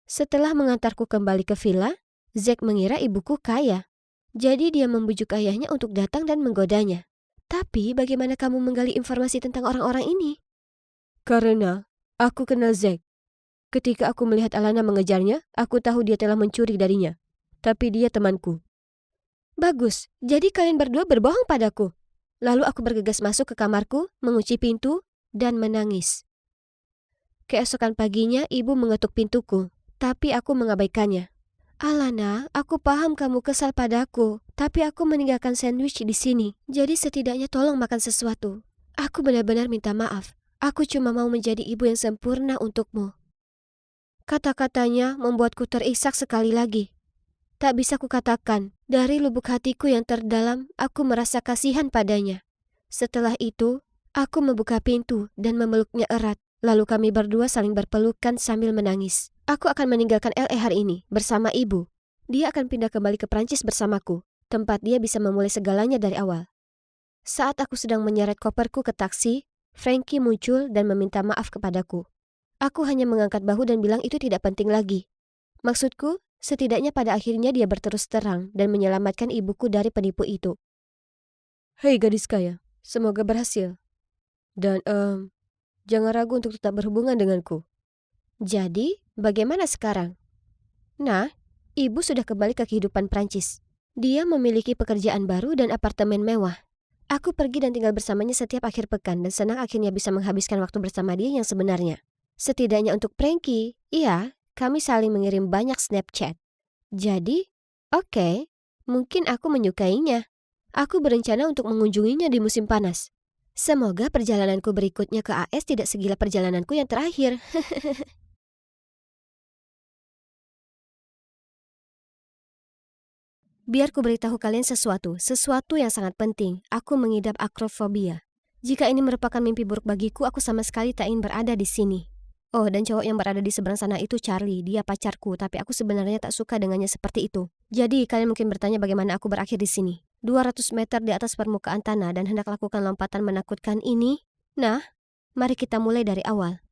Setelah mengantarku kembali ke villa, Zack mengira ibuku kaya. Jadi dia membujuk ayahnya untuk datang dan menggodanya. Tapi bagaimana kamu menggali informasi tentang orang-orang ini? Karena aku kenal Zack. Ketika aku melihat Alana mengejarnya, aku tahu dia telah mencuri darinya. Tapi dia temanku. Bagus, jadi kalian berdua berbohong padaku. Lalu aku bergegas masuk ke kamarku, mengunci pintu, dan menangis. Keesokan paginya ibu mengetuk pintuku, tapi aku mengabaikannya. Alana, aku paham kamu kesal padaku, tapi aku meninggalkan sandwich di sini. Jadi setidaknya tolong makan sesuatu. Aku benar-benar minta maaf. Aku cuma mau menjadi ibu yang sempurna untukmu. Kata-katanya membuatku terisak sekali lagi. Tak bisa kukatakan, dari lubuk hatiku yang terdalam, aku merasa kasihan padanya. Setelah itu, aku membuka pintu dan memeluknya erat. Lalu kami berdua saling berpelukan sambil menangis. Aku akan meninggalkan LA hari ini bersama ibu. Dia akan pindah kembali ke Prancis bersamaku, tempat dia bisa memulai segalanya dari awal. Saat aku sedang menyeret koperku ke taksi, Frankie muncul dan meminta maaf kepadaku. Aku hanya mengangkat bahu dan bilang itu tidak penting lagi. Maksudku, setidaknya pada akhirnya dia berterus terang dan menyelamatkan ibuku dari penipu itu. Hei gadis kaya, semoga berhasil. Dan jangan ragu untuk tetap berhubungan denganku. Jadi, bagaimana sekarang? Nah, ibu sudah kembali ke kehidupan Prancis. Dia memiliki pekerjaan baru dan apartemen mewah. Aku pergi dan tinggal bersamanya setiap akhir pekan dan senang akhirnya bisa menghabiskan waktu bersama dia yang sebenarnya. Setidaknya untuk Frankie, iya, kami saling mengirim banyak Snapchat. Jadi, oke, mungkin aku menyukainya. Aku berencana untuk mengunjunginya di musim panas. Semoga perjalananku berikutnya ke AS tidak segila perjalananku yang terakhir. Biar ku beritahu kalian sesuatu yang sangat penting. Aku mengidap akrofobia. Jika ini merupakan mimpi buruk bagiku, aku sama sekali tak ingin berada di sini. Oh, dan cowok yang berada di seberang sana itu Charlie. Dia pacarku, tapi aku sebenarnya tak suka dengannya seperti itu. Jadi, kalian mungkin bertanya bagaimana aku berakhir di sini. 200 meter di atas permukaan tanah dan hendak lakukan lompatan menakutkan ini. Nah, mari kita mulai dari awal.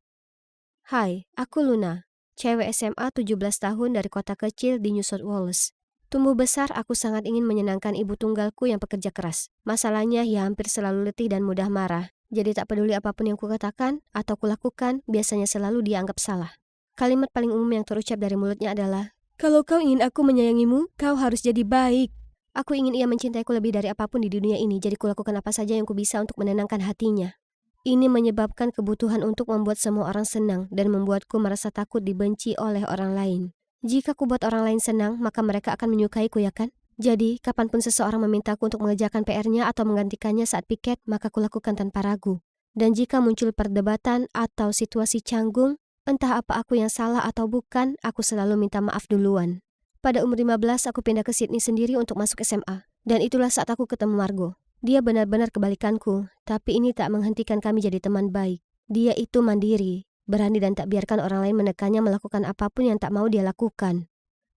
Hai, aku Luna. Cewek SMA 17 tahun dari kota kecil di New South Wales. Tumbuh besar, aku sangat ingin menyenangkan ibu tunggalku yang pekerja keras. Masalahnya, ia hampir selalu letih dan mudah marah. Jadi tak peduli apapun yang kukatakan atau kulakukan, biasanya selalu dianggap salah. Kalimat paling umum yang terucap dari mulutnya adalah, "Kalau kau ingin aku menyayangimu, kau harus jadi baik." Aku ingin ia mencintaiku lebih dari apapun di dunia ini, jadi kulakukan apa saja yang kubisa untuk menenangkan hatinya. Ini menyebabkan kebutuhan untuk membuat semua orang senang dan membuatku merasa takut dibenci oleh orang lain. Jika ku buat orang lain senang, maka mereka akan menyukaiku, ya kan? Jadi, kapanpun seseorang memintaku untuk mengerjakan PR-nya atau menggantikannya saat piket, maka kulakukan tanpa ragu. Dan jika muncul perdebatan atau situasi canggung, entah apa aku yang salah atau bukan, aku selalu minta maaf duluan. Pada umur 15, aku pindah ke Sydney sendiri untuk masuk SMA. Dan itulah saat aku ketemu Margo. Dia benar-benar kebalikanku, tapi ini tak menghentikan kami jadi teman baik. Dia itu mandiri, berani dan tak biarkan orang lain menekannya melakukan apapun yang tak mau dia lakukan.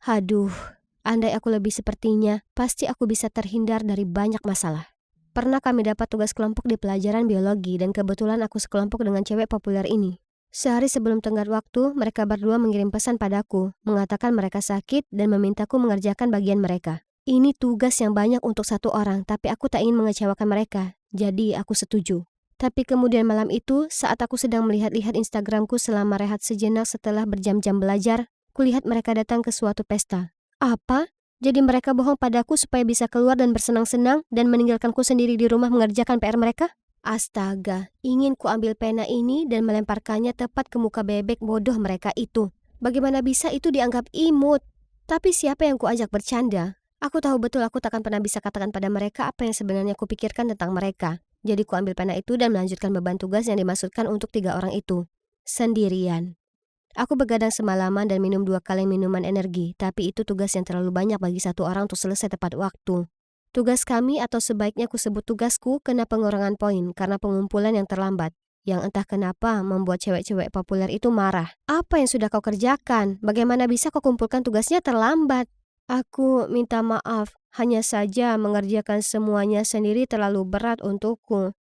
Haduh, andai aku lebih sepertinya, pasti aku bisa terhindar dari banyak masalah. Pernah kami dapat tugas kelompok di pelajaran biologi dan kebetulan aku sekelompok dengan cewek populer ini. Sehari sebelum tenggat waktu, mereka berdua mengirim pesan padaku, mengatakan mereka sakit dan memintaku mengerjakan bagian mereka. Ini tugas yang banyak untuk satu orang, tapi aku tak ingin mengecewakan mereka, jadi aku setuju. Tapi kemudian malam itu, saat aku sedang melihat-lihat Instagramku selama rehat sejenak setelah berjam-jam belajar, kulihat mereka datang ke suatu pesta. Apa? Jadi mereka bohong padaku supaya bisa keluar dan bersenang-senang dan meninggalkanku sendiri di rumah mengerjakan PR mereka? Astaga, ingin ku ambil pena ini dan melemparkannya tepat ke muka bebek bodoh mereka itu. Bagaimana bisa itu dianggap imut? Tapi siapa yang kuajak bercanda? Aku tahu betul aku takkan pernah bisa katakan pada mereka apa yang sebenarnya kupikirkan tentang mereka. Jadi kuambil pena itu dan melanjutkan beban tugas yang dimaksudkan untuk 3 orang itu. Sendirian. Aku begadang semalaman dan minum 2 kali minuman energi, tapi itu tugas yang terlalu banyak bagi 1 orang untuk selesai tepat waktu. Tugas kami atau sebaiknya kusebut tugasku kena pengurangan poin karena pengumpulan yang terlambat. Yang entah kenapa membuat cewek-cewek populer itu marah. Apa yang sudah kau kerjakan? Bagaimana bisa kau kumpulkan tugasnya terlambat? Aku minta maaf, hanya saja mengerjakan semuanya sendiri terlalu berat untukku.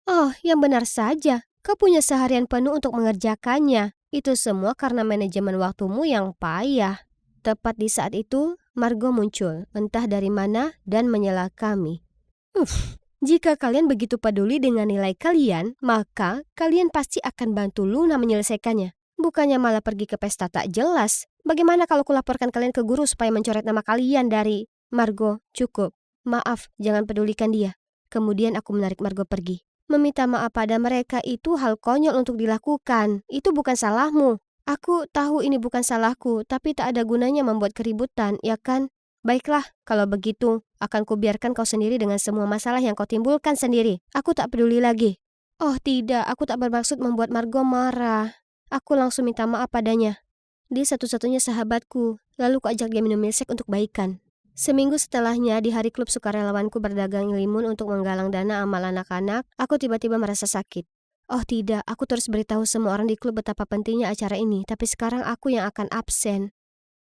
Oh, yang benar saja. Kau punya seharian penuh untuk mengerjakannya. Itu semua karena manajemen waktumu yang payah. Tepat di saat itu, Margot muncul, entah dari mana, dan menyela kami. Jika kalian begitu peduli dengan nilai kalian, maka kalian pasti akan bantu Luna menyelesaikannya. Bukannya malah pergi ke pesta tak jelas. Bagaimana kalau kulaporkan kalian ke guru supaya mencoret nama kalian dari... Margot, cukup. Maaf, jangan pedulikan dia. Kemudian aku menarik Margot pergi. Meminta maaf pada mereka itu hal konyol untuk dilakukan. Itu bukan salahmu. Aku tahu ini bukan salahku, tapi tak ada gunanya membuat keributan, ya kan? Baiklah, kalau begitu, akan kubiarkan kau sendiri dengan semua masalah yang kau timbulkan sendiri. Aku tak peduli lagi. Oh tidak, aku tak bermaksud membuat Margot marah. Aku langsung minta maaf padanya. Dia satu-satunya sahabatku, lalu kuajak dia minum milkshake untuk baikan. Seminggu setelahnya, di hari klub sukarelawanku berdagang limun untuk menggalang dana amal anak-anak, aku tiba-tiba merasa sakit. Oh tidak, aku terus beritahu semua orang di klub betapa pentingnya acara ini, tapi sekarang aku yang akan absen.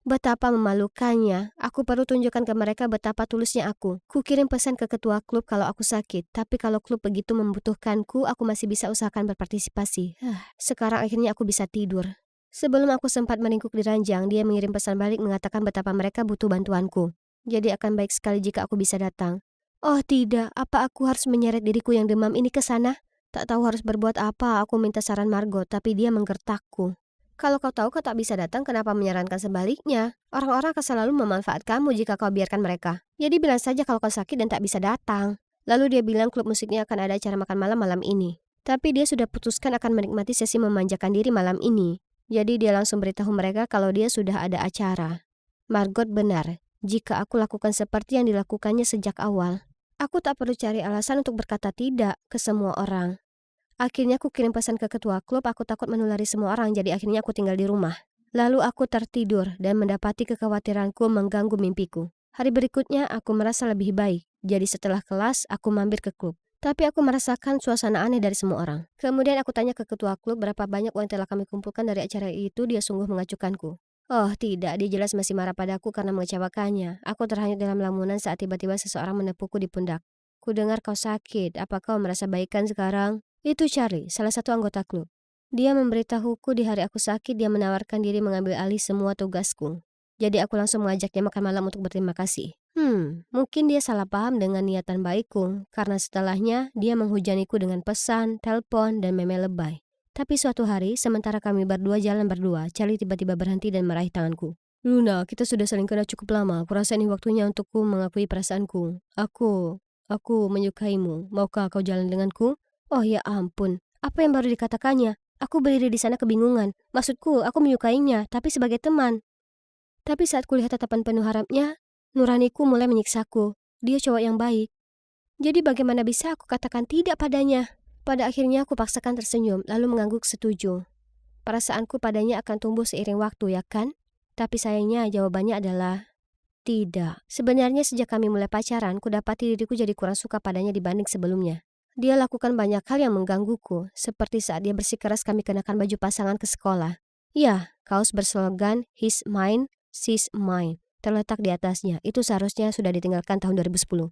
Betapa memalukannya, aku perlu tunjukkan ke mereka betapa tulusnya aku. Kukirim pesan ke ketua klub kalau aku sakit, tapi kalau klub begitu membutuhkanku, aku masih bisa usahakan berpartisipasi. Sekarang akhirnya aku bisa tidur. Sebelum aku sempat meringkuk di ranjang, dia mengirim pesan balik mengatakan betapa mereka butuh bantuanku. Jadi akan baik sekali jika aku bisa datang. Oh tidak, apa aku harus menyeret diriku yang demam ini ke sana? Tak tahu harus berbuat apa, aku minta saran Margot, tapi dia menggertakku. Kalau kau tahu kau tak bisa datang, kenapa menyarankan sebaliknya? Orang-orang akan selalu memanfaatkanmu jika kau biarkan mereka. Jadi bilang saja kalau kau sakit dan tak bisa datang. Lalu dia bilang klub musiknya akan ada acara makan malam malam ini. Tapi dia sudah putuskan akan menikmati sesi memanjakan diri malam ini. Jadi dia langsung beritahu mereka kalau dia sudah ada acara. Margot benar, jika aku lakukan seperti yang dilakukannya sejak awal. Aku tak perlu cari alasan untuk berkata tidak ke semua orang. Akhirnya aku kirim pesan ke ketua klub, aku takut menulari semua orang, jadi akhirnya aku tinggal di rumah. Lalu aku tertidur dan mendapati kekhawatiranku mengganggu mimpiku. Hari berikutnya aku merasa lebih baik, jadi setelah kelas aku mampir ke klub. Tapi aku merasakan suasana aneh dari semua orang. Kemudian aku tanya ke ketua klub berapa banyak uang telah kami kumpulkan dari acara itu, dia sungguh mengacukanku. Oh tidak, dia jelas masih marah padaku karena mengecewakannya. Aku terhanyut dalam lamunan saat tiba-tiba seseorang menepukku di pundak. Ku dengar kau sakit, apa kau merasa baikkan sekarang? Itu Charlie, salah satu anggota klub. Dia memberitahuku di hari aku sakit dia menawarkan diri mengambil alih semua tugasku. Jadi aku langsung mengajaknya makan malam untuk berterima kasih. Mungkin dia salah paham dengan niatan baikku, karena setelahnya dia menghujaniku dengan pesan, telepon, dan meme lebay. Tapi suatu hari, sementara kami berdua jalan berdua, Charlie tiba-tiba berhenti dan meraih tanganku. Luna, kita sudah saling kenal cukup lama. Kurasa ini waktunya untukku mengakui perasaanku. Aku menyukaimu. Maukah kau jalan denganku? Oh ya ampun, apa yang baru dikatakannya? Aku berdiri di sana kebingungan. Maksudku, aku menyukainya, tapi sebagai teman. Tapi saat kulihat tatapan penuh harapnya, nuraniku mulai menyiksaku. Dia cowok yang baik. Jadi bagaimana bisa aku katakan tidak padanya? Pada akhirnya aku paksakan tersenyum, lalu mengangguk setuju. Perasaanku padanya akan tumbuh seiring waktu, ya kan? Tapi sayangnya jawabannya adalah tidak. Sebenarnya sejak kami mulai pacaran, kudapati diriku jadi kurang suka padanya dibanding sebelumnya. Dia lakukan banyak hal yang menggangguku, seperti saat dia bersikeras kami kenakan baju pasangan ke sekolah. Ya, kaos berslogan He's mine, she's mine terletak di atasnya. Itu seharusnya sudah ditinggalkan tahun 2010.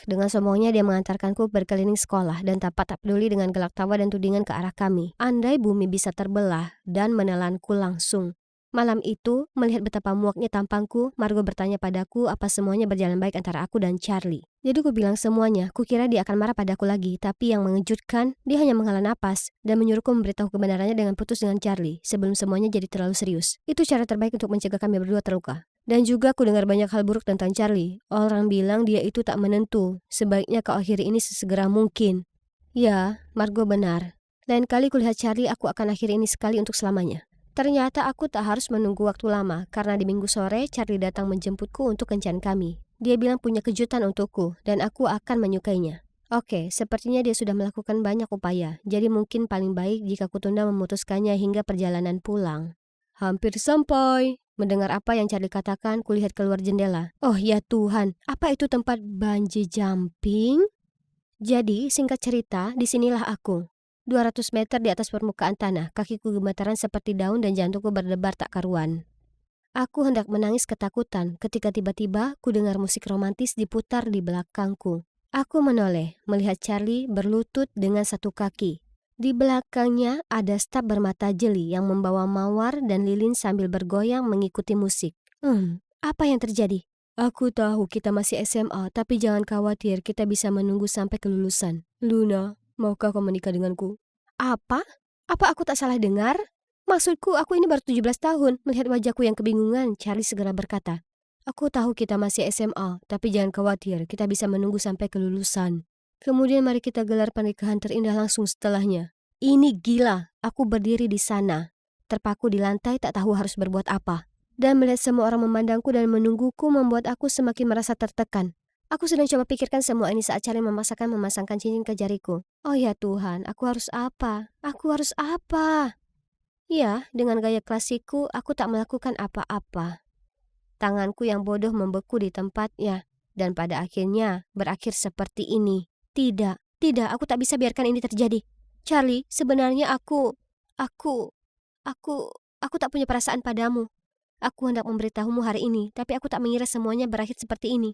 Dengan sombongnya dia mengantarkanku berkeliling sekolah dan tak peduli dengan gelak tawa dan tudingan ke arah kami. Andai bumi bisa terbelah dan menelanku langsung. Malam itu, melihat betapa muaknya tampangku, Margot bertanya padaku apa semuanya berjalan baik antara aku dan Charlie. Jadi ku bilang semuanya, kukira dia akan marah padaku lagi, tapi yang mengejutkan, dia hanya menghela napas dan menyuruhku memberitahu kebenarannya dengan putus dengan Charlie sebelum semuanya jadi terlalu serius. Itu cara terbaik untuk mencegah kami berdua terluka. Dan juga ku dengar banyak hal buruk tentang Charlie. Orang bilang dia itu tak menentu, sebaiknya kau akhiri ini sesegera mungkin. Ya, Margot benar. Lain kali kulihat Charlie, aku akan akhiri ini sekali untuk selamanya. Ternyata aku tak harus menunggu waktu lama karena di minggu sore Charlie datang menjemputku untuk kencan kami. Dia bilang punya kejutan untukku dan aku akan menyukainya. Oke, sepertinya dia sudah melakukan banyak upaya, jadi mungkin paling baik jika kutunda memutuskannya hingga perjalanan pulang. Hampir sampai. Mendengar apa yang Charlie katakan, kulihat keluar jendela. Oh ya Tuhan, apa itu tempat bungee jumping? Jadi, singkat cerita, disinilah aku. 200 meter di atas permukaan tanah, kakiku gemetaran seperti daun dan jantungku berdebar tak karuan. Aku hendak menangis ketakutan ketika tiba-tiba ku dengar musik romantis diputar di belakangku. Aku menoleh, melihat Charlie berlutut dengan satu kaki. Di belakangnya ada staf bermata jeli yang membawa mawar dan lilin sambil bergoyang mengikuti musik. Apa yang terjadi? Aku tahu kita masih SMA, tapi jangan khawatir, kita bisa menunggu sampai kelulusan. Luna, maukah kau menikah denganku? Apa? Apa aku tak salah dengar? Maksudku, aku ini baru 17 tahun. Melihat wajahku yang kebingungan, Charlie segera berkata, aku tahu kita masih SMA, tapi jangan khawatir, kita bisa menunggu sampai kelulusan. Kemudian mari kita gelar pernikahan terindah langsung setelahnya. Ini gila, aku berdiri di sana. Terpaku di lantai tak tahu harus berbuat apa. Dan melihat semua orang memandangku dan menungguku membuat aku semakin merasa tertekan. Aku sedang coba pikirkan semua ini saat Charlie memaksakan memasangkan cincin ke jariku. Oh ya Tuhan, aku harus apa? Aku harus apa? Ya, dengan gaya klasikku, aku tak melakukan apa-apa. Tanganku yang bodoh membeku di tempatnya, dan pada akhirnya berakhir seperti ini. Tidak, aku tak bisa biarkan ini terjadi. Charlie, sebenarnya aku tak punya perasaan padamu. Aku hendak memberitahumu hari ini, tapi aku tak mengira semuanya berakhir seperti ini.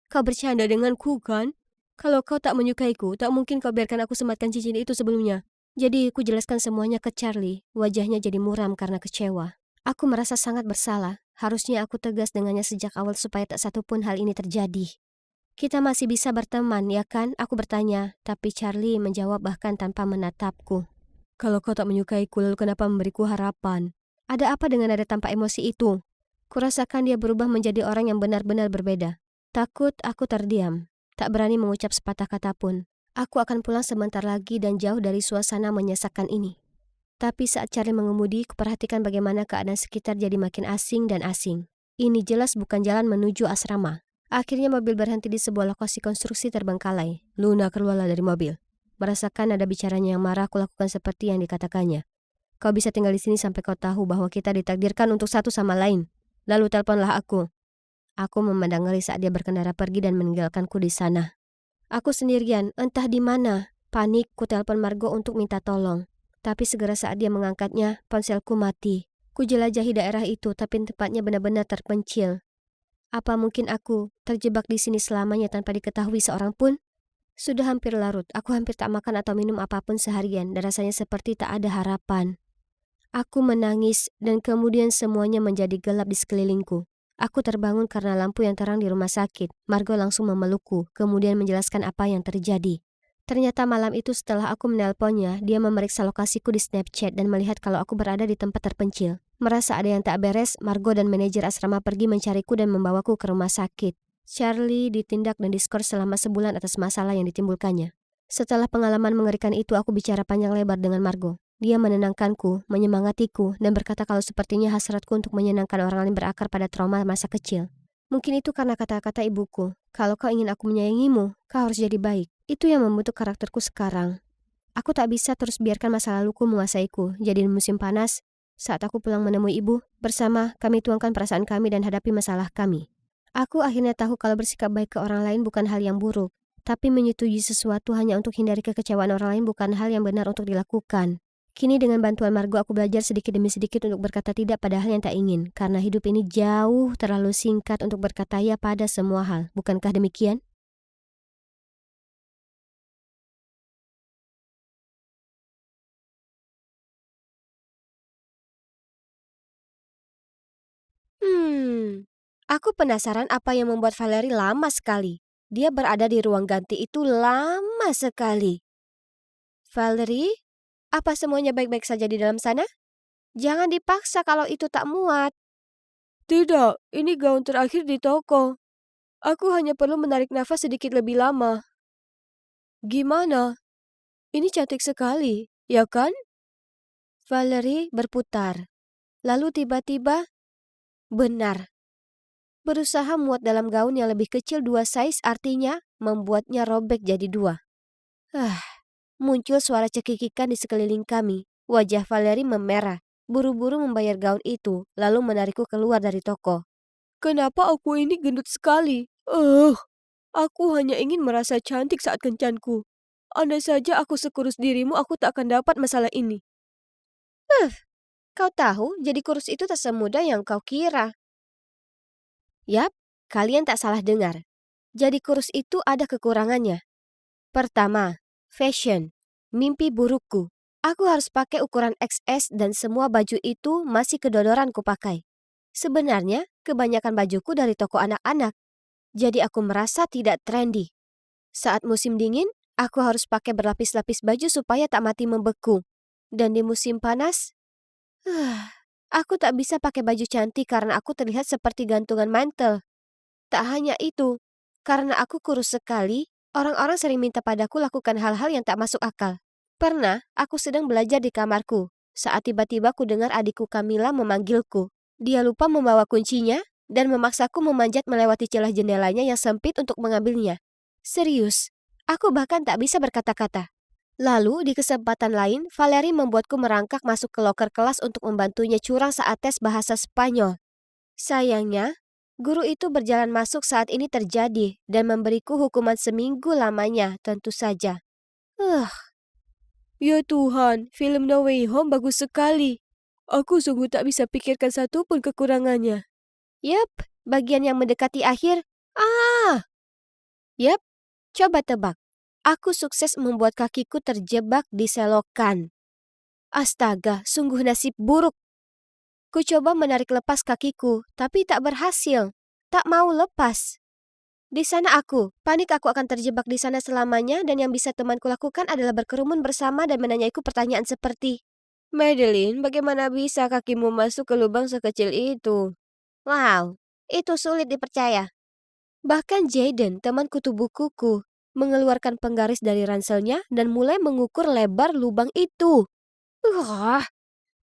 Kau bercanda denganku, kan? Kalau kau tak menyukaiku, tak mungkin kau biarkan aku sematkan cincin itu sebelumnya. Jadi, aku jelaskan semuanya ke Charlie. Wajahnya jadi muram karena kecewa. Aku merasa sangat bersalah. Harusnya aku tegas dengannya sejak awal supaya tak satu pun hal ini terjadi. Kita masih bisa berteman, ya kan? Aku bertanya, tapi Charlie menjawab bahkan tanpa menatapku. Kalau kau tak menyukaiku, lalu kenapa memberiku harapan? Ada apa dengan nada tanpa emosi itu? Kurasakan dia berubah menjadi orang yang benar-benar berbeda. Takut, aku terdiam. Tak berani mengucap sepatah kata pun. Aku akan pulang sebentar lagi dan jauh dari suasana menyesakan ini. Tapi saat Charlie mengemudi, kuperhatikan bagaimana keadaan sekitar jadi makin asing dan asing. Ini jelas bukan jalan menuju asrama. Akhirnya mobil berhenti di sebuah lokasi konstruksi terbengkalai. Luna keluarlah dari mobil. Merasakan nada bicaranya yang marah, aku lakukan seperti yang dikatakannya. Kau bisa tinggal di sini sampai kau tahu bahwa kita ditakdirkan untuk satu sama lain. Lalu teleponlah aku. Aku memandang ngeri saat dia berkendara pergi dan meninggalkanku di sana. Aku sendirian, entah di mana. Panik, ku telepon Margo untuk minta tolong. Tapi segera saat dia mengangkatnya, ponselku mati. Ku jelajahi daerah itu, tapi tempatnya benar-benar terpencil. Apa mungkin aku terjebak di sini selamanya tanpa diketahui seorang pun? Sudah hampir larut, aku hampir tak makan atau minum apapun seharian dan rasanya seperti tak ada harapan. Aku menangis dan kemudian semuanya menjadi gelap di sekelilingku. Aku terbangun karena lampu yang terang di rumah sakit. Margo langsung memelukku, kemudian menjelaskan apa yang terjadi. Ternyata malam itu setelah aku menelponnya, dia memeriksa lokasiku di Snapchat dan melihat kalau aku berada di tempat terpencil. Merasa ada yang tak beres, Margo dan manajer asrama pergi mencariku dan membawaku ke rumah sakit. Charlie ditindak dan diskors selama sebulan atas masalah yang ditimbulkannya. Setelah pengalaman mengerikan itu, aku bicara panjang lebar dengan Margo. Dia menenangkanku, menyemangatiku, dan berkata kalau sepertinya hasratku untuk menyenangkan orang lain berakar pada trauma masa kecil. Mungkin itu karena kata-kata ibuku, kalau kau ingin aku menyayangimu, kau harus jadi baik. Itu yang membentuk karakterku sekarang. Aku tak bisa terus biarkan masa laluku menguasaiku. Jadi di musim panas, saat aku pulang menemui ibu, bersama kami tuangkan perasaan kami dan hadapi masalah kami. Aku akhirnya tahu kalau bersikap baik ke orang lain bukan hal yang buruk, tapi menyetujui sesuatu hanya untuk hindari kekecewaan orang lain bukan hal yang benar untuk dilakukan. Kini dengan bantuan Margo aku belajar sedikit demi sedikit untuk berkata tidak pada hal yang tak ingin, karena hidup ini jauh terlalu singkat untuk berkata ya pada semua hal. Bukankah demikian? Aku penasaran apa yang membuat Valerie lama sekali. Dia berada di ruang ganti itu lama sekali. Valerie, apa semuanya baik-baik saja di dalam sana? Jangan dipaksa kalau itu tak muat. Tidak, ini gaun terakhir di toko. Aku hanya perlu menarik nafas sedikit lebih lama. Gimana? Ini cantik sekali, ya kan? Valerie berputar. Lalu tiba-tiba, benar, berusaha muat dalam gaun yang lebih kecil 2 size artinya membuatnya robek jadi 2. Muncul suara cekikikan di sekeliling kami. Wajah Valerie memerah, buru-buru membayar gaun itu, lalu menarikku keluar dari toko. Kenapa aku ini gendut sekali? Aku hanya ingin merasa cantik saat kencanku. Andai saja aku sekurus dirimu, aku tak akan dapat masalah ini. Kau tahu, jadi kurus itu tak semudah yang kau kira. Yap, kalian tak salah dengar. Jadi kurus itu ada kekurangannya. Pertama, fashion. Mimpi burukku. Aku harus pakai ukuran XS dan semua baju itu masih kedodoran kupakai. Sebenarnya, kebanyakan bajuku dari toko anak-anak. Jadi aku merasa tidak trendy. Saat musim dingin, aku harus pakai berlapis-lapis baju supaya tak mati membeku. Dan di musim panas, aku tak bisa pakai baju cantik karena aku terlihat seperti gantungan mantel. Tak hanya itu, karena aku kurus sekali, orang-orang sering minta padaku lakukan hal-hal yang tak masuk akal. Pernah, aku sedang belajar di kamarku, saat tiba-tiba ku dengar adikku Camilla memanggilku. Dia lupa membawa kuncinya, dan memaksaku memanjat melewati celah jendelanya yang sempit untuk mengambilnya. Serius, aku bahkan tak bisa berkata-kata. Lalu, di kesempatan lain, Valerie membuatku merangkak masuk ke loker kelas untuk membantunya curang saat tes bahasa Spanyol. Sayangnya, guru itu berjalan masuk saat ini terjadi dan memberiku hukuman seminggu lamanya, tentu saja. Ya Tuhan, film No Way Home bagus sekali. Aku sungguh tak bisa pikirkan satu pun kekurangannya. Yap, bagian yang mendekati akhir. Yap, coba tebak. Aku sukses membuat kakiku terjebak di selokan. Astaga, sungguh nasib buruk. Ku coba menarik lepas kakiku, tapi tak berhasil. Tak mau lepas. Di sana panik aku akan terjebak di sana selamanya dan yang bisa temanku lakukan adalah berkerumun bersama dan menanyaiku pertanyaan seperti, Madeline, bagaimana bisa kakimu masuk ke lubang sekecil itu? Wow, itu sulit dipercaya. Bahkan Jaden, teman kutu bukuku, mengeluarkan penggaris dari ranselnya dan mulai mengukur lebar lubang itu.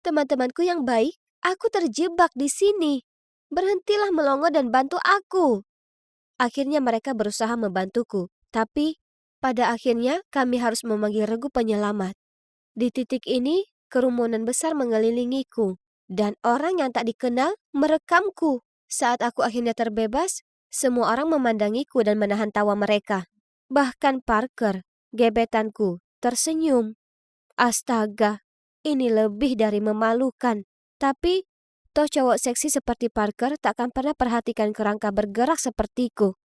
Teman-temanku yang baik, aku terjebak di sini. Berhentilah melongo dan bantu aku. Akhirnya mereka berusaha membantuku, tapi pada akhirnya kami harus memanggil regu penyelamat. Di titik ini, kerumunan besar mengelilingiku, dan orang yang tak dikenal merekamku. Saat aku akhirnya terbebas, semua orang memandangiku dan menahan tawa mereka. Bahkan Parker, gebetanku, tersenyum. Astaga, ini lebih dari memalukan. Tapi, toh cowok seksi seperti Parker takkan pernah perhatikan kerangka bergerak sepertiku.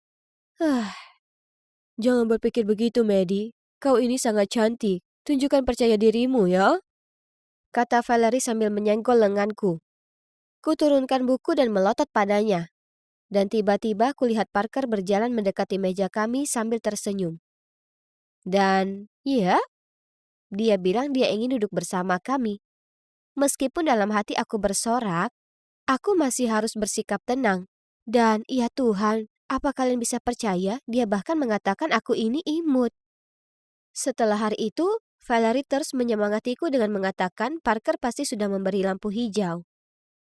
Jangan berpikir begitu, Maddie. Kau ini sangat cantik. Tunjukkan percaya dirimu ya, kata Valerie sambil menyenggol lenganku. Kuturunkan buku dan melotot padanya. Dan tiba-tiba kulihat Parker berjalan mendekati meja kami sambil tersenyum. Dan, ya, dia bilang dia ingin duduk bersama kami. Meskipun dalam hati aku bersorak, aku masih harus bersikap tenang. Dan, ya Tuhan, apa kalian bisa percaya dia bahkan mengatakan aku ini imut. Setelah hari itu, Valerie terus menyemangatiku dengan mengatakan Parker pasti sudah memberi lampu hijau.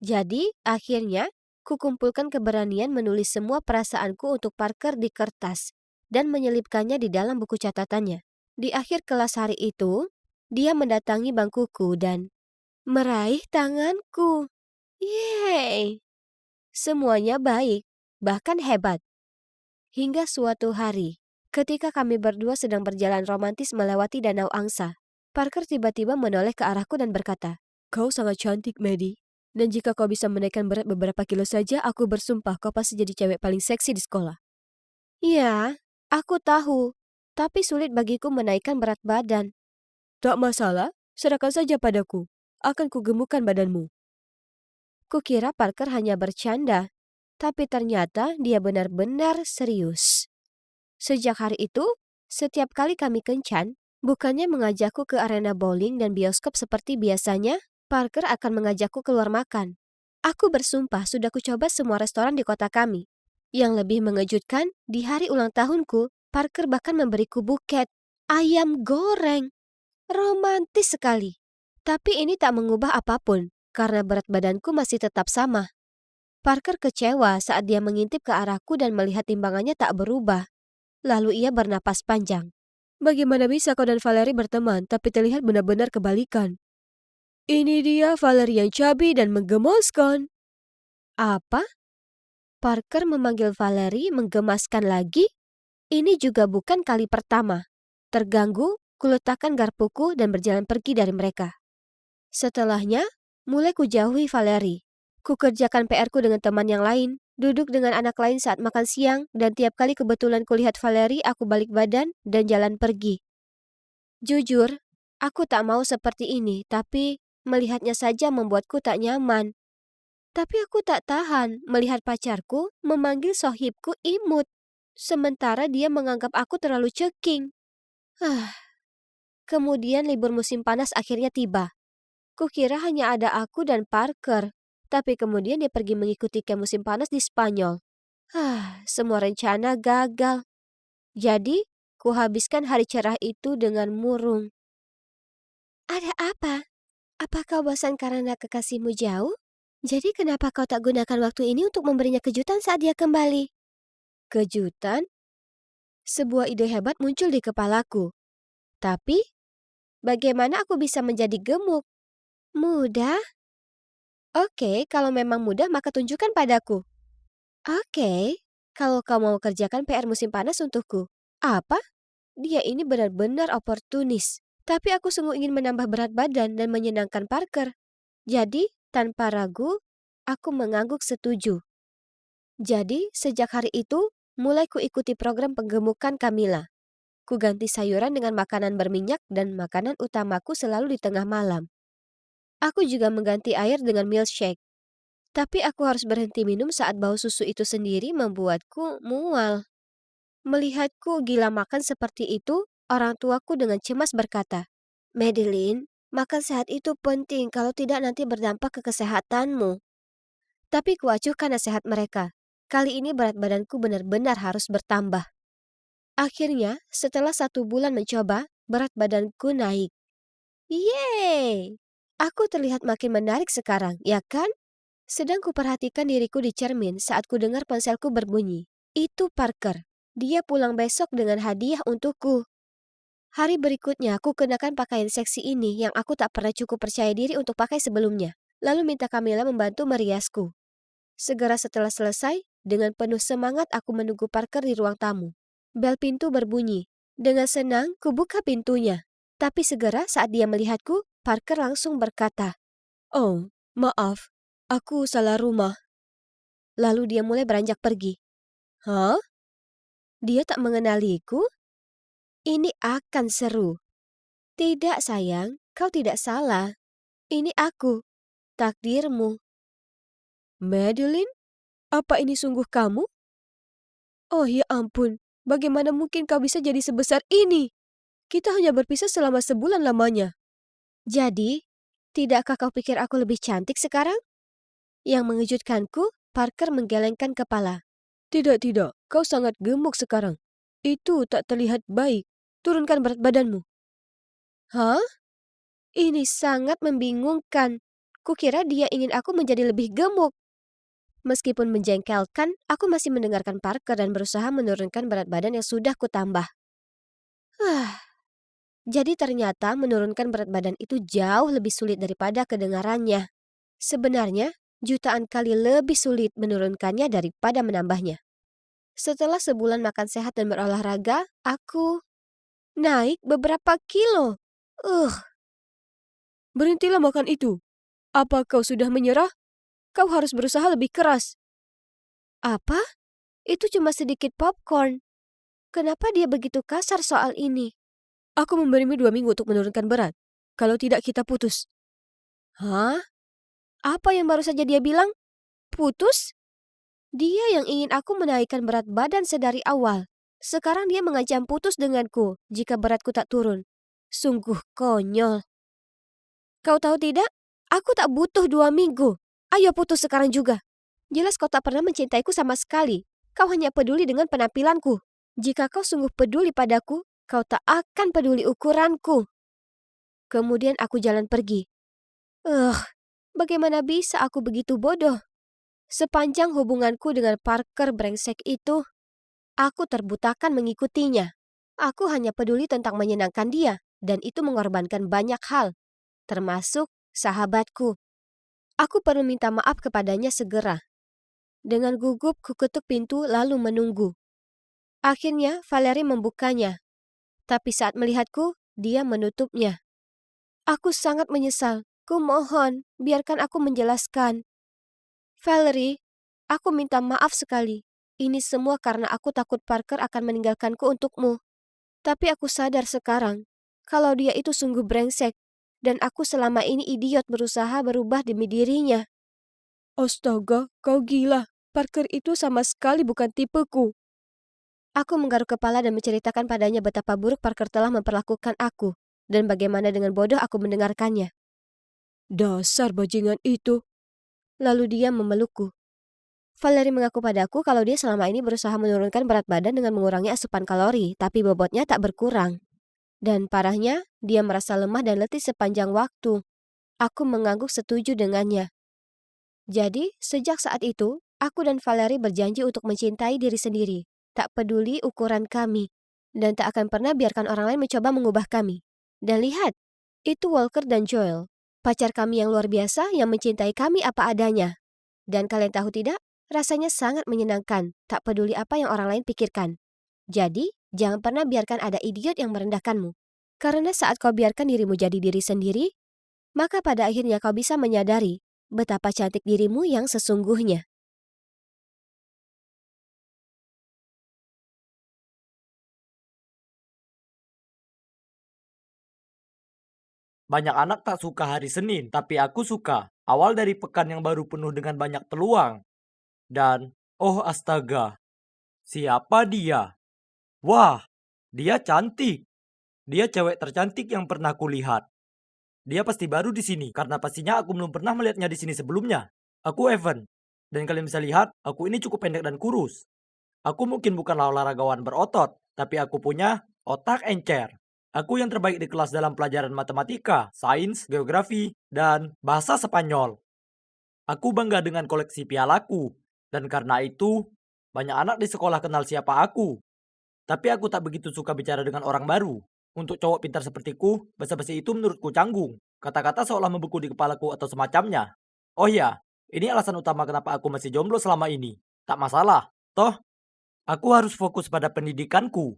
Jadi, akhirnya, kukumpulkan keberanian menulis semua perasaanku untuk Parker di kertas dan menyelipkannya di dalam buku catatannya. Di akhir kelas hari itu, dia mendatangi bangkuku dan meraih tanganku. Yeay! Semuanya baik, bahkan hebat. Hingga suatu hari, ketika kami berdua sedang berjalan romantis melewati Danau Angsa, Parker tiba-tiba menoleh ke arahku dan berkata, "Kau sangat cantik, Maddie. Dan jika kau bisa menaikkan berat beberapa kilo saja, aku bersumpah kau pasti jadi cewek paling seksi di sekolah." Iya, aku tahu. Tapi sulit bagiku menaikkan berat badan. Tak masalah, serahkan saja padaku. Akan kugemukkan badanmu. Kukira Parker hanya bercanda, tapi ternyata dia benar-benar serius. Sejak hari itu, setiap kali kami kencan, bukannya mengajakku ke arena bowling dan bioskop seperti biasanya, Parker akan mengajakku keluar makan. Aku bersumpah sudah kucoba semua restoran di kota kami. Yang lebih mengejutkan, di hari ulang tahunku, Parker bahkan memberiku buket ayam goreng. Romantis sekali. Tapi ini tak mengubah apapun, karena berat badanku masih tetap sama. Parker kecewa saat dia mengintip ke arahku dan melihat timbangannya tak berubah. Lalu ia bernapas panjang. Bagaimana bisa kau dan Valerie berteman tapi terlihat benar-benar kebalikan? Ini dia Valerie yang cabi dan menggemaskan. Apa? Parker memanggil Valerie menggemaskan lagi? Ini juga bukan kali pertama. Terganggu, kuletakkan garpuku dan berjalan pergi dari mereka. Setelahnya, mulai kujauhi Valerie. Kukerjakan PR-ku dengan teman yang lain, duduk dengan anak lain saat makan siang, dan tiap kali kebetulan kulihat Valerie, aku balik badan dan jalan pergi. Jujur, aku tak mau seperti ini, tapi melihatnya saja membuatku tak nyaman. Tapi aku tak tahan melihat pacarku memanggil sohibku imut, sementara dia menganggap aku terlalu ceking. Kemudian libur musim panas akhirnya tiba. Kukira hanya ada aku dan Parker, tapi kemudian dia pergi mengikuti camp musim panas di Spanyol. Semua rencana gagal. Jadi, kuhabiskan hari cerah itu dengan murung. Ada apa? Apa kau bosan karena kekasihmu jauh? Jadi kenapa kau tak gunakan waktu ini untuk memberinya kejutan saat dia kembali? Kejutan? Sebuah ide hebat muncul di kepalaku. Tapi, bagaimana aku bisa menjadi gemuk? Mudah? Oke, kalau memang mudah maka tunjukkan padaku. Oke, kalau kau mau kerjakan PR musim panas untukku. Apa? Dia ini benar-benar oportunis. Tapi aku sungguh ingin menambah berat badan dan menyenangkan Parker. Jadi, tanpa ragu, aku mengangguk setuju. Jadi, sejak hari itu, mulai kuikuti program penggemukan Camilla. Ku ganti sayuran dengan makanan berminyak dan makanan utamaku selalu di tengah malam. Aku juga mengganti air dengan milkshake. Tapi aku harus berhenti minum saat bau susu itu sendiri membuatku mual. Melihatku gila makan seperti itu, orang tuaku dengan cemas berkata, Madeline, makan sehat itu penting kalau tidak nanti berdampak ke kesehatanmu. Tapi kuacuhkan nasihat mereka. Kali ini berat badanku benar-benar harus bertambah. Akhirnya, setelah 1 bulan mencoba, berat badanku naik. Yeay! Aku terlihat makin menarik sekarang, ya kan? Sedang kuperhatikan diriku di cermin saat ku dengar ponselku berbunyi. Itu Parker. Dia pulang besok dengan hadiah untukku. Hari berikutnya aku kenakan pakaian seksi ini yang aku tak pernah cukup percaya diri untuk pakai sebelumnya. Lalu minta Camilla membantu meriasku. Segera setelah selesai, dengan penuh semangat aku menunggu Parker di ruang tamu. Bel pintu berbunyi. Dengan senang, kubuka pintunya. Tapi segera saat dia melihatku, Parker langsung berkata, Oh, maaf, aku salah rumah. Lalu dia mulai beranjak pergi. Hah? Dia tak mengenaliku? Ini akan seru. Tidak sayang, kau tidak salah. Ini aku, takdirmu. Madeline? Apa ini sungguh kamu? Oh ya ampun, bagaimana mungkin kau bisa jadi sebesar ini? Kita hanya berpisah selama 1 bulan lamanya. Jadi, tidakkah kau pikir aku lebih cantik sekarang? Yang mengejutkanku, Parker menggelengkan kepala. Tidak, kau sangat gemuk sekarang. Itu tak terlihat baik. Turunkan berat badanmu. Hah? Ini sangat membingungkan. Kukira dia ingin aku menjadi lebih gemuk. Meskipun menjengkelkan, aku masih mendengarkan Parker dan berusaha menurunkan berat badan yang sudah kutambah. Jadi ternyata menurunkan berat badan itu jauh lebih sulit daripada kedengarannya. Sebenarnya, jutaan kali lebih sulit menurunkannya daripada menambahnya. Setelah 1 bulan makan sehat dan berolahraga, aku naik beberapa kilo. Berhentilah makan itu. Apa kau sudah menyerah? Kau harus berusaha lebih keras. Apa? Itu cuma sedikit popcorn. Kenapa dia begitu kasar soal ini? Aku memberimu 2 minggu untuk menurunkan berat. Kalau tidak kita putus. Hah? Apa yang baru saja dia bilang? Putus? Dia yang ingin aku menaikkan berat badan sedari awal. Sekarang dia mengancam putus denganku jika beratku tak turun. Sungguh konyol. Kau tahu tidak? Aku tak butuh 2 minggu. Ayo putus sekarang juga. Jelas kau tak pernah mencintaiku sama sekali. Kau hanya peduli dengan penampilanku. Jika kau sungguh peduli padaku, kau tak akan peduli ukuranku. Kemudian aku jalan pergi. Bagaimana bisa aku begitu bodoh? Sepanjang hubunganku dengan Parker brengsek itu, aku terbutakan mengikutinya. Aku hanya peduli tentang menyenangkan dia, dan itu mengorbankan banyak hal, termasuk sahabatku. Aku perlu minta maaf kepadanya segera. Dengan gugup ku ketuk pintu lalu menunggu. Akhirnya Valerie membukanya, tapi saat melihatku, dia menutupnya. Aku sangat menyesal. Ku mohon, biarkan aku menjelaskan. Valerie, aku minta maaf sekali. Ini semua karena aku takut Parker akan meninggalkanku untukmu. Tapi aku sadar sekarang, kalau dia itu sungguh brengsek, dan aku selama ini idiot berusaha berubah demi dirinya. Astaga, kau gila. Parker itu sama sekali bukan tipeku. Aku menggaruk kepala dan menceritakan padanya betapa buruk Parker telah memperlakukan aku, dan bagaimana dengan bodoh aku mendengarkannya. Dasar bajingan itu. Lalu dia memelukku. Valerie mengaku padaku kalau dia selama ini berusaha menurunkan berat badan dengan mengurangi asupan kalori, tapi bobotnya tak berkurang. Dan parahnya, dia merasa lemah dan letih sepanjang waktu. Aku mengangguk setuju dengannya. Jadi, sejak saat itu, aku dan Valerie berjanji untuk mencintai diri sendiri, tak peduli ukuran kami, dan tak akan pernah biarkan orang lain mencoba mengubah kami. Dan lihat, itu Walker dan Joel, pacar kami yang luar biasa yang mencintai kami apa adanya. Dan kalian tahu tidak, rasanya sangat menyenangkan, tak peduli apa yang orang lain pikirkan. Jadi, jangan pernah biarkan ada idiot yang merendahkanmu. Karena saat kau biarkan dirimu jadi diri sendiri, maka pada akhirnya kau bisa menyadari betapa cantik dirimu yang sesungguhnya. Banyak anak tak suka hari Senin, tapi aku suka. Awal dari pekan yang baru penuh dengan banyak peluang. Dan, oh astaga, siapa dia? Wah, dia cantik. Dia cewek tercantik yang pernah kulihat. Dia pasti baru di sini, karena pastinya aku belum pernah melihatnya di sini sebelumnya. Aku Evan. Dan kalian bisa lihat, aku ini cukup pendek dan kurus. Aku mungkin bukanlah olahragawan berotot, tapi aku punya otak encer. Aku yang terbaik di kelas dalam pelajaran matematika, sains, geografi, dan bahasa Spanyol. Aku bangga dengan koleksi pialaku, dan karena itu, banyak anak di sekolah kenal siapa aku. Tapi aku tak begitu suka bicara dengan orang baru. Untuk cowok pintar sepertiku, basa-basi itu menurutku canggung. Kata-kata seolah membeku di kepalaku atau semacamnya. Oh ya, ini alasan utama kenapa aku masih jomblo selama ini. Tak masalah, toh aku harus fokus pada pendidikanku.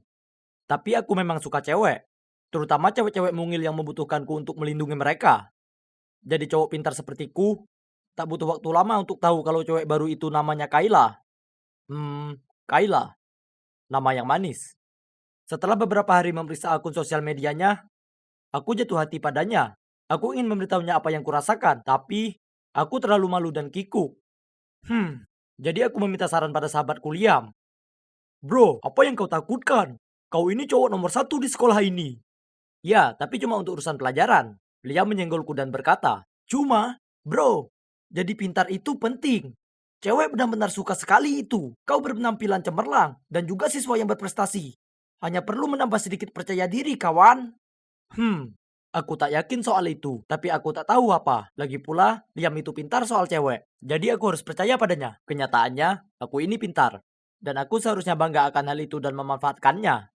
Tapi aku memang suka cewek. Terutama cewek-cewek mungil yang membutuhkanku untuk melindungi mereka. Jadi cowok pintar sepertiku, tak butuh waktu lama untuk tahu kalau cewek baru itu namanya Kayla. Kayla, nama yang manis. Setelah beberapa hari memeriksa akun sosial medianya, aku jatuh hati padanya. Aku ingin memberitahunya apa yang kurasakan, tapi aku terlalu malu dan kikuk. Jadi aku meminta saran pada sahabatku Liam. Bro, apa yang kau takutkan? Kau ini cowok nomor satu di sekolah ini. Ya, tapi cuma untuk urusan pelajaran. Liam menyenggolku dan berkata, cuma, bro, jadi pintar itu penting. Cewek benar-benar suka sekali itu. Kau berpenampilan cemerlang dan juga siswa yang berprestasi. Hanya perlu menambah sedikit percaya diri, kawan. Hmm, aku tak yakin soal itu, tapi aku tak tahu apa. Lagi pula, Liam itu pintar soal cewek. Jadi aku harus percaya padanya. Kenyataannya, aku ini pintar. Dan aku seharusnya bangga akan hal itu dan memanfaatkannya.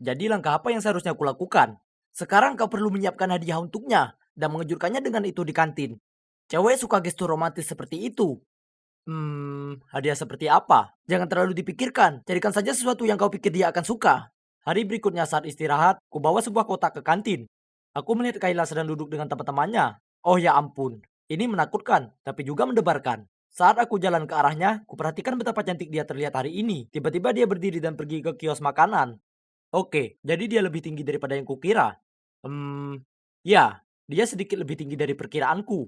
Jadi langkah apa yang seharusnya aku lakukan? Sekarang kau perlu menyiapkan hadiah untuknya dan mengejutkannya dengan itu di kantin. Cewek suka gestur romantis seperti itu. Hadiah seperti apa? Jangan terlalu dipikirkan. Carikan saja sesuatu yang kau pikir dia akan suka. Hari berikutnya saat istirahat, ku bawa sebuah kotak ke kantin. Aku melihat Kayla sedang duduk dengan teman-temannya. Oh ya ampun, ini menakutkan, tapi juga mendebarkan. Saat aku jalan ke arahnya, kuperhatikan betapa cantik dia terlihat hari ini. Tiba-tiba dia berdiri dan pergi ke kios makanan. Oke, jadi dia lebih tinggi daripada yang kukira. Ya, dia sedikit lebih tinggi dari perkiraanku.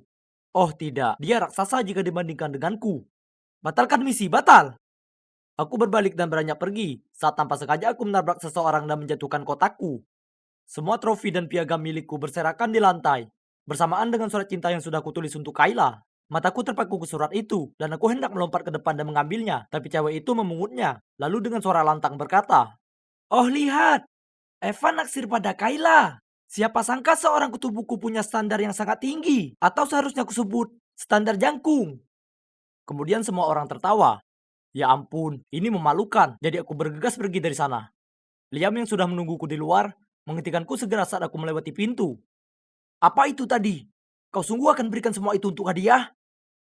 Oh tidak, dia raksasa jika dibandingkan denganku. Batalkan misi, batal! Aku berbalik dan beranjak pergi, saat tanpa sengaja aku menabrak seseorang dan menjatuhkan kotakku. Semua trofi dan piagam milikku berserakan di lantai, bersamaan dengan surat cinta yang sudah kutulis untuk Kayla. Mataku terpaku ke surat itu, dan aku hendak melompat ke depan dan mengambilnya, tapi cewek itu memungutnya, lalu dengan suara lantang berkata, "Oh lihat, Evan naksir pada Kayla. Siapa sangka seorang kutu buku punya standar yang sangat tinggi, atau seharusnya kusebut standar jangkung. Kemudian semua orang tertawa. Ya ampun, ini memalukan. Jadi aku bergegas pergi dari sana. Liam yang sudah menungguku di luar, menghentikanku segera saat aku melewati pintu. Apa itu tadi? Kau sungguh akan berikan semua itu untuk hadiah?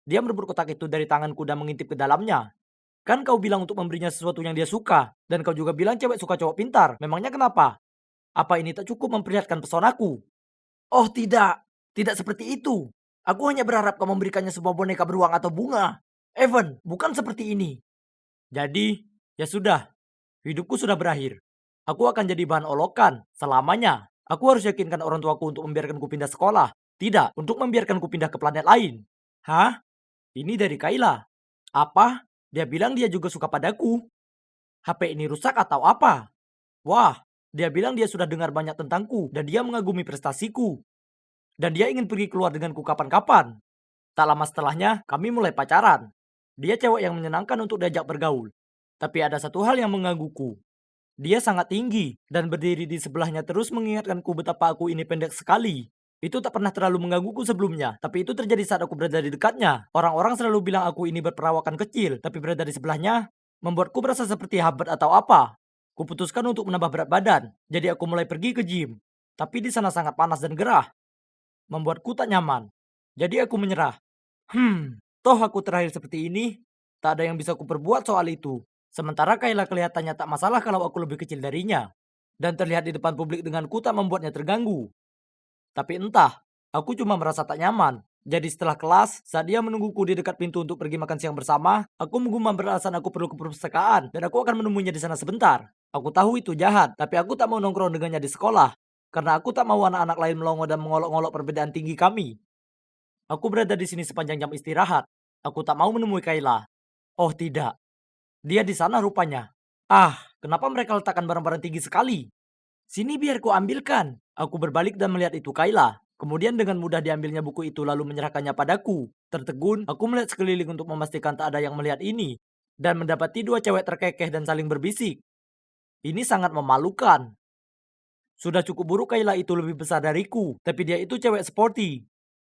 Dia merebut kotak itu dari tanganku dan mengintip ke dalamnya. Kan kau bilang untuk memberinya sesuatu yang dia suka. Dan kau juga bilang cewek suka cowok pintar. Memangnya kenapa? Apa ini tak cukup memperlihatkan pesonaku? Oh tidak, tidak seperti itu. Aku hanya berharap kau memberikannya sebuah boneka beruang atau bunga. Evan, bukan seperti ini. Jadi, ya sudah. Hidupku sudah berakhir. Aku akan jadi bahan olokan selamanya. Aku harus yakinkan orang tuaku untuk membiarkanku pindah sekolah. Tidak, untuk membiarkanku pindah ke planet lain. Hah? Ini dari Kayla. Apa? Dia bilang dia juga suka padaku. HP ini rusak atau apa? Wah, dia bilang dia sudah dengar banyak tentangku dan dia mengagumi prestasiku. Dan dia ingin pergi keluar denganku kapan-kapan. Tak lama setelahnya, kami mulai pacaran. Dia cewek yang menyenangkan untuk diajak bergaul. Tapi ada satu hal yang menggangguku. Dia sangat tinggi dan berdiri di sebelahnya terus mengingatkanku betapa aku ini pendek sekali. Itu tak pernah terlalu menggangguku sebelumnya, tapi itu terjadi saat aku berada di dekatnya. Orang-orang selalu bilang aku ini berperawakan kecil, tapi berada di sebelahnya membuatku merasa seperti habat atau apa. Kuputuskan untuk menambah berat badan, jadi aku mulai pergi ke gym. Tapi di sana sangat panas dan gerah, membuatku tak nyaman. Jadi aku menyerah. Toh aku terakhir seperti ini, tak ada yang bisa kuperbuat soal itu. Sementara Kayla kelihatannya tak masalah kalau aku lebih kecil darinya. Dan terlihat di depan publik denganku tak membuatnya terganggu. Tapi entah, aku cuma merasa tak nyaman. Jadi setelah kelas, saat dia menungguku di dekat pintu untuk pergi makan siang bersama, aku menggumam beralasan aku perlu ke perpustakaan dan aku akan menemuinya di sana sebentar. Aku tahu itu jahat, tapi aku tak mau nongkrong dengannya di sekolah. Karena aku tak mau anak-anak lain melongo dan mengolok-olok perbedaan tinggi kami. Aku berada di sini sepanjang jam istirahat. Aku tak mau menemui Kayla. Oh tidak, dia di sana rupanya. Ah, kenapa mereka letakkan barang-barang tinggi sekali? Sini biar ku ambilkan. Aku berbalik dan melihat itu Kayla. Kemudian dengan mudah diambilnya buku itu lalu menyerahkannya padaku. Tertegun, aku melihat sekeliling untuk memastikan tak ada yang melihat ini. Dan mendapati dua cewek terkekeh dan saling berbisik. Ini sangat memalukan. Sudah cukup buruk Kayla itu lebih besar dariku, tapi dia itu cewek sporty.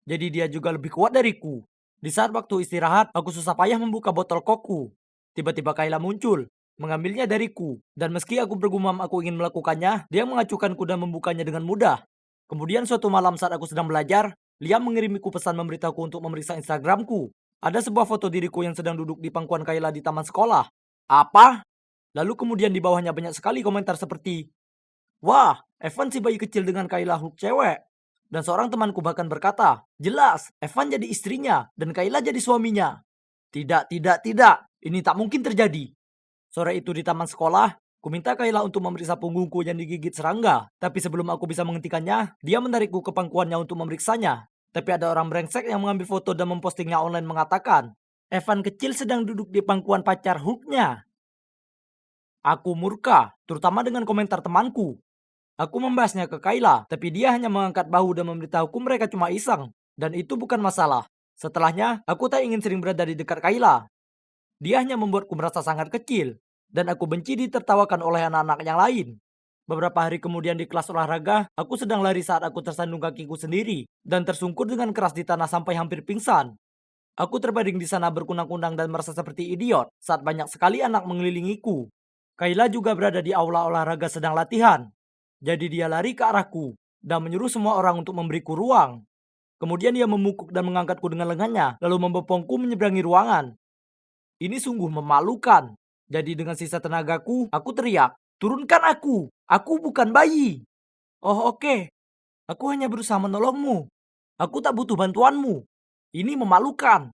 Jadi dia juga lebih kuat dariku. Di saat waktu istirahat, aku susah payah membuka botol kokku. Tiba-tiba Kayla muncul, mengambilnya dariku. Dan meski aku bergumam aku ingin melakukannya, dia mengacuhkanku dan membukanya dengan mudah. Kemudian suatu malam saat aku sedang belajar, Liam mengirimiku pesan memberitahuku untuk memeriksa Instagramku. Ada sebuah foto diriku yang sedang duduk di pangkuan Kayla di taman sekolah. Apa? Lalu kemudian di bawahnya banyak sekali komentar seperti, "Wah, Evan si bayi kecil dengan Kayla Hulk cewek." Dan seorang temanku bahkan berkata, "Jelas, Evan jadi istrinya dan Kayla jadi suaminya." Tidak, tidak, tidak. Ini tak mungkin terjadi. Sore itu di taman sekolah, ku minta Kayla untuk memeriksa punggungku yang digigit serangga. Tapi sebelum aku bisa menghentikannya, dia menarikku ke pangkuannya untuk memeriksanya. Tapi ada orang brengsek yang mengambil foto dan mempostingnya online mengatakan, "Evan kecil sedang duduk di pangkuan pacar Hulknya." Aku murka, terutama dengan komentar temanku. Aku membahasnya ke Kayla, tapi dia hanya mengangkat bahu dan memberitahuku mereka cuma iseng. Dan itu bukan masalah. Setelahnya, aku tak ingin sering berada di dekat Kayla. Dia hanya membuatku merasa sangat kecil. Dan aku benci ditertawakan oleh anak-anak yang lain. Beberapa hari kemudian di kelas olahraga, aku sedang lari saat aku tersandung kakiku sendiri. Dan tersungkur dengan keras di tanah sampai hampir pingsan. Aku terbaring di sana berkunang-kunang dan merasa seperti idiot saat banyak sekali anak mengelilingiku. Kayla juga berada di aula olahraga sedang latihan. Jadi dia lari ke arahku dan menyuruh semua orang untuk memberiku ruang. Kemudian dia memukuk dan mengangkatku dengan lengannya, lalu membopongku menyeberangi ruangan. Ini sungguh memalukan. Jadi dengan sisa tenagaku, aku teriak, "Turunkan aku! Aku bukan bayi!" "Oh oke, aku hanya berusaha menolongmu. Aku tak butuh bantuanmu. Ini memalukan.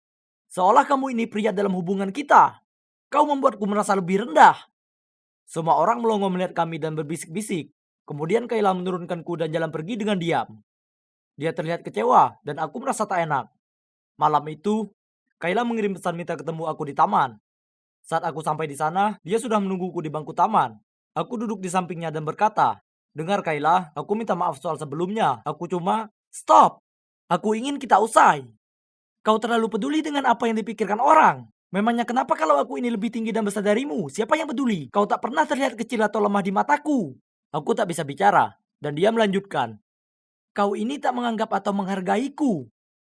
Seolah kamu ini pria dalam hubungan kita. Kau membuatku merasa lebih rendah." Semua orang melongo melihat kami dan berbisik-bisik. Kemudian Kayla menurunkanku dan jalan pergi dengan diam. Dia terlihat kecewa dan aku merasa tak enak. Malam itu, Kayla mengirim pesan minta ketemu aku di taman. Saat aku sampai di sana, dia sudah menungguku di bangku taman. Aku duduk di sampingnya dan berkata, "Dengar Kayla, aku minta maaf soal sebelumnya. Aku cuma..." "Stop! Aku ingin kita usai. Kau terlalu peduli dengan apa yang dipikirkan orang. Memangnya kenapa kalau aku ini lebih tinggi dan besar darimu? Siapa yang peduli? Kau tak pernah terlihat kecil atau lemah di mataku." Aku tak bisa bicara, dan dia melanjutkan, Kau ini tak menganggap atau menghargaiku.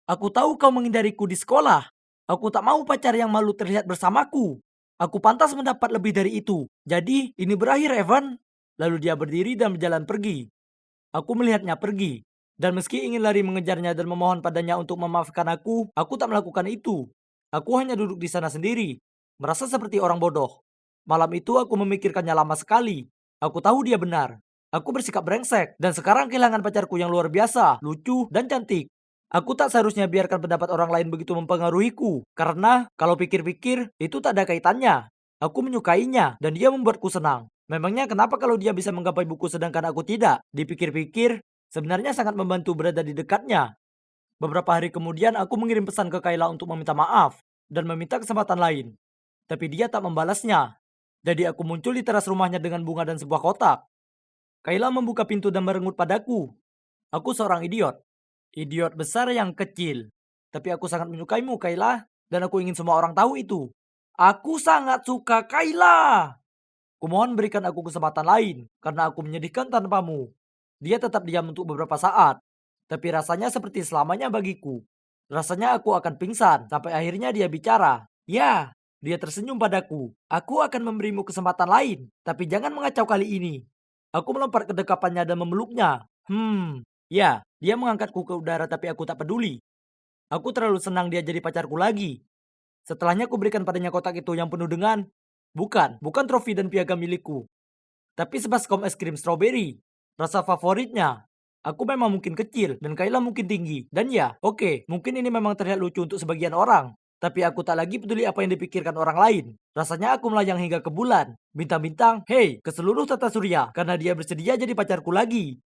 Aku tahu kau menghindariku di sekolah. Aku tak mau pacar yang malu terlihat bersamaku. Aku pantas mendapat lebih dari itu. Jadi, ini berakhir, Evan. Lalu dia berdiri dan berjalan pergi. Aku melihatnya pergi. Dan meski ingin lari mengejarnya dan memohon padanya untuk memaafkan aku tak melakukan itu. Aku hanya duduk di sana sendiri, merasa seperti orang bodoh. Malam itu aku memikirkannya lama sekali. Aku tahu dia benar. Aku bersikap brengsek, dan sekarang kehilangan pacarku yang luar biasa, lucu, dan cantik. Aku tak seharusnya biarkan pendapat orang lain begitu mempengaruhiku, karena kalau pikir-pikir, itu tak ada kaitannya. Aku menyukainya, dan dia membuatku senang. Memangnya kenapa kalau dia bisa menggapai buku sedangkan aku tidak? Dipikir-pikir, sebenarnya sangat membantu berada di dekatnya. Beberapa hari kemudian aku mengirim pesan ke Kayla untuk meminta maaf dan meminta kesempatan lain. Tapi dia tak membalasnya. Jadi aku muncul di teras rumahnya dengan bunga dan sebuah kotak. Kayla membuka pintu dan merengut padaku. Aku seorang idiot. Idiot besar yang kecil. Tapi aku sangat menyukaimu, Kayla. Dan aku ingin semua orang tahu itu. Aku sangat suka Kayla. Kumohon berikan aku kesempatan lain, karena aku menyedihkan tanpamu. Dia tetap diam untuk beberapa saat, tapi rasanya seperti selamanya bagiku. Rasanya aku akan pingsan, sampai akhirnya dia bicara. Ya, dia tersenyum padaku. Aku akan memberimu kesempatan lain, tapi jangan mengacau kali ini. Aku melompat ke dekapannya dan memeluknya. Ya, dia mengangkatku ke udara tapi aku tak peduli. Aku terlalu senang dia jadi pacarku lagi. Setelahnya aku berikan padanya kotak itu yang penuh dengan bukan trofi dan piagam milikku, tapi sebaskom es krim stroberi. Rasa favoritnya. Aku memang mungkin kecil dan Kayla mungkin tinggi. Dan ya, oke, mungkin ini memang terlihat lucu untuk sebagian orang. Tapi aku tak lagi peduli apa yang dipikirkan orang lain. Rasanya aku melayang hingga ke bulan, bintang-bintang, hei, ke seluruh tata surya. Karena dia bersedia jadi pacarku lagi.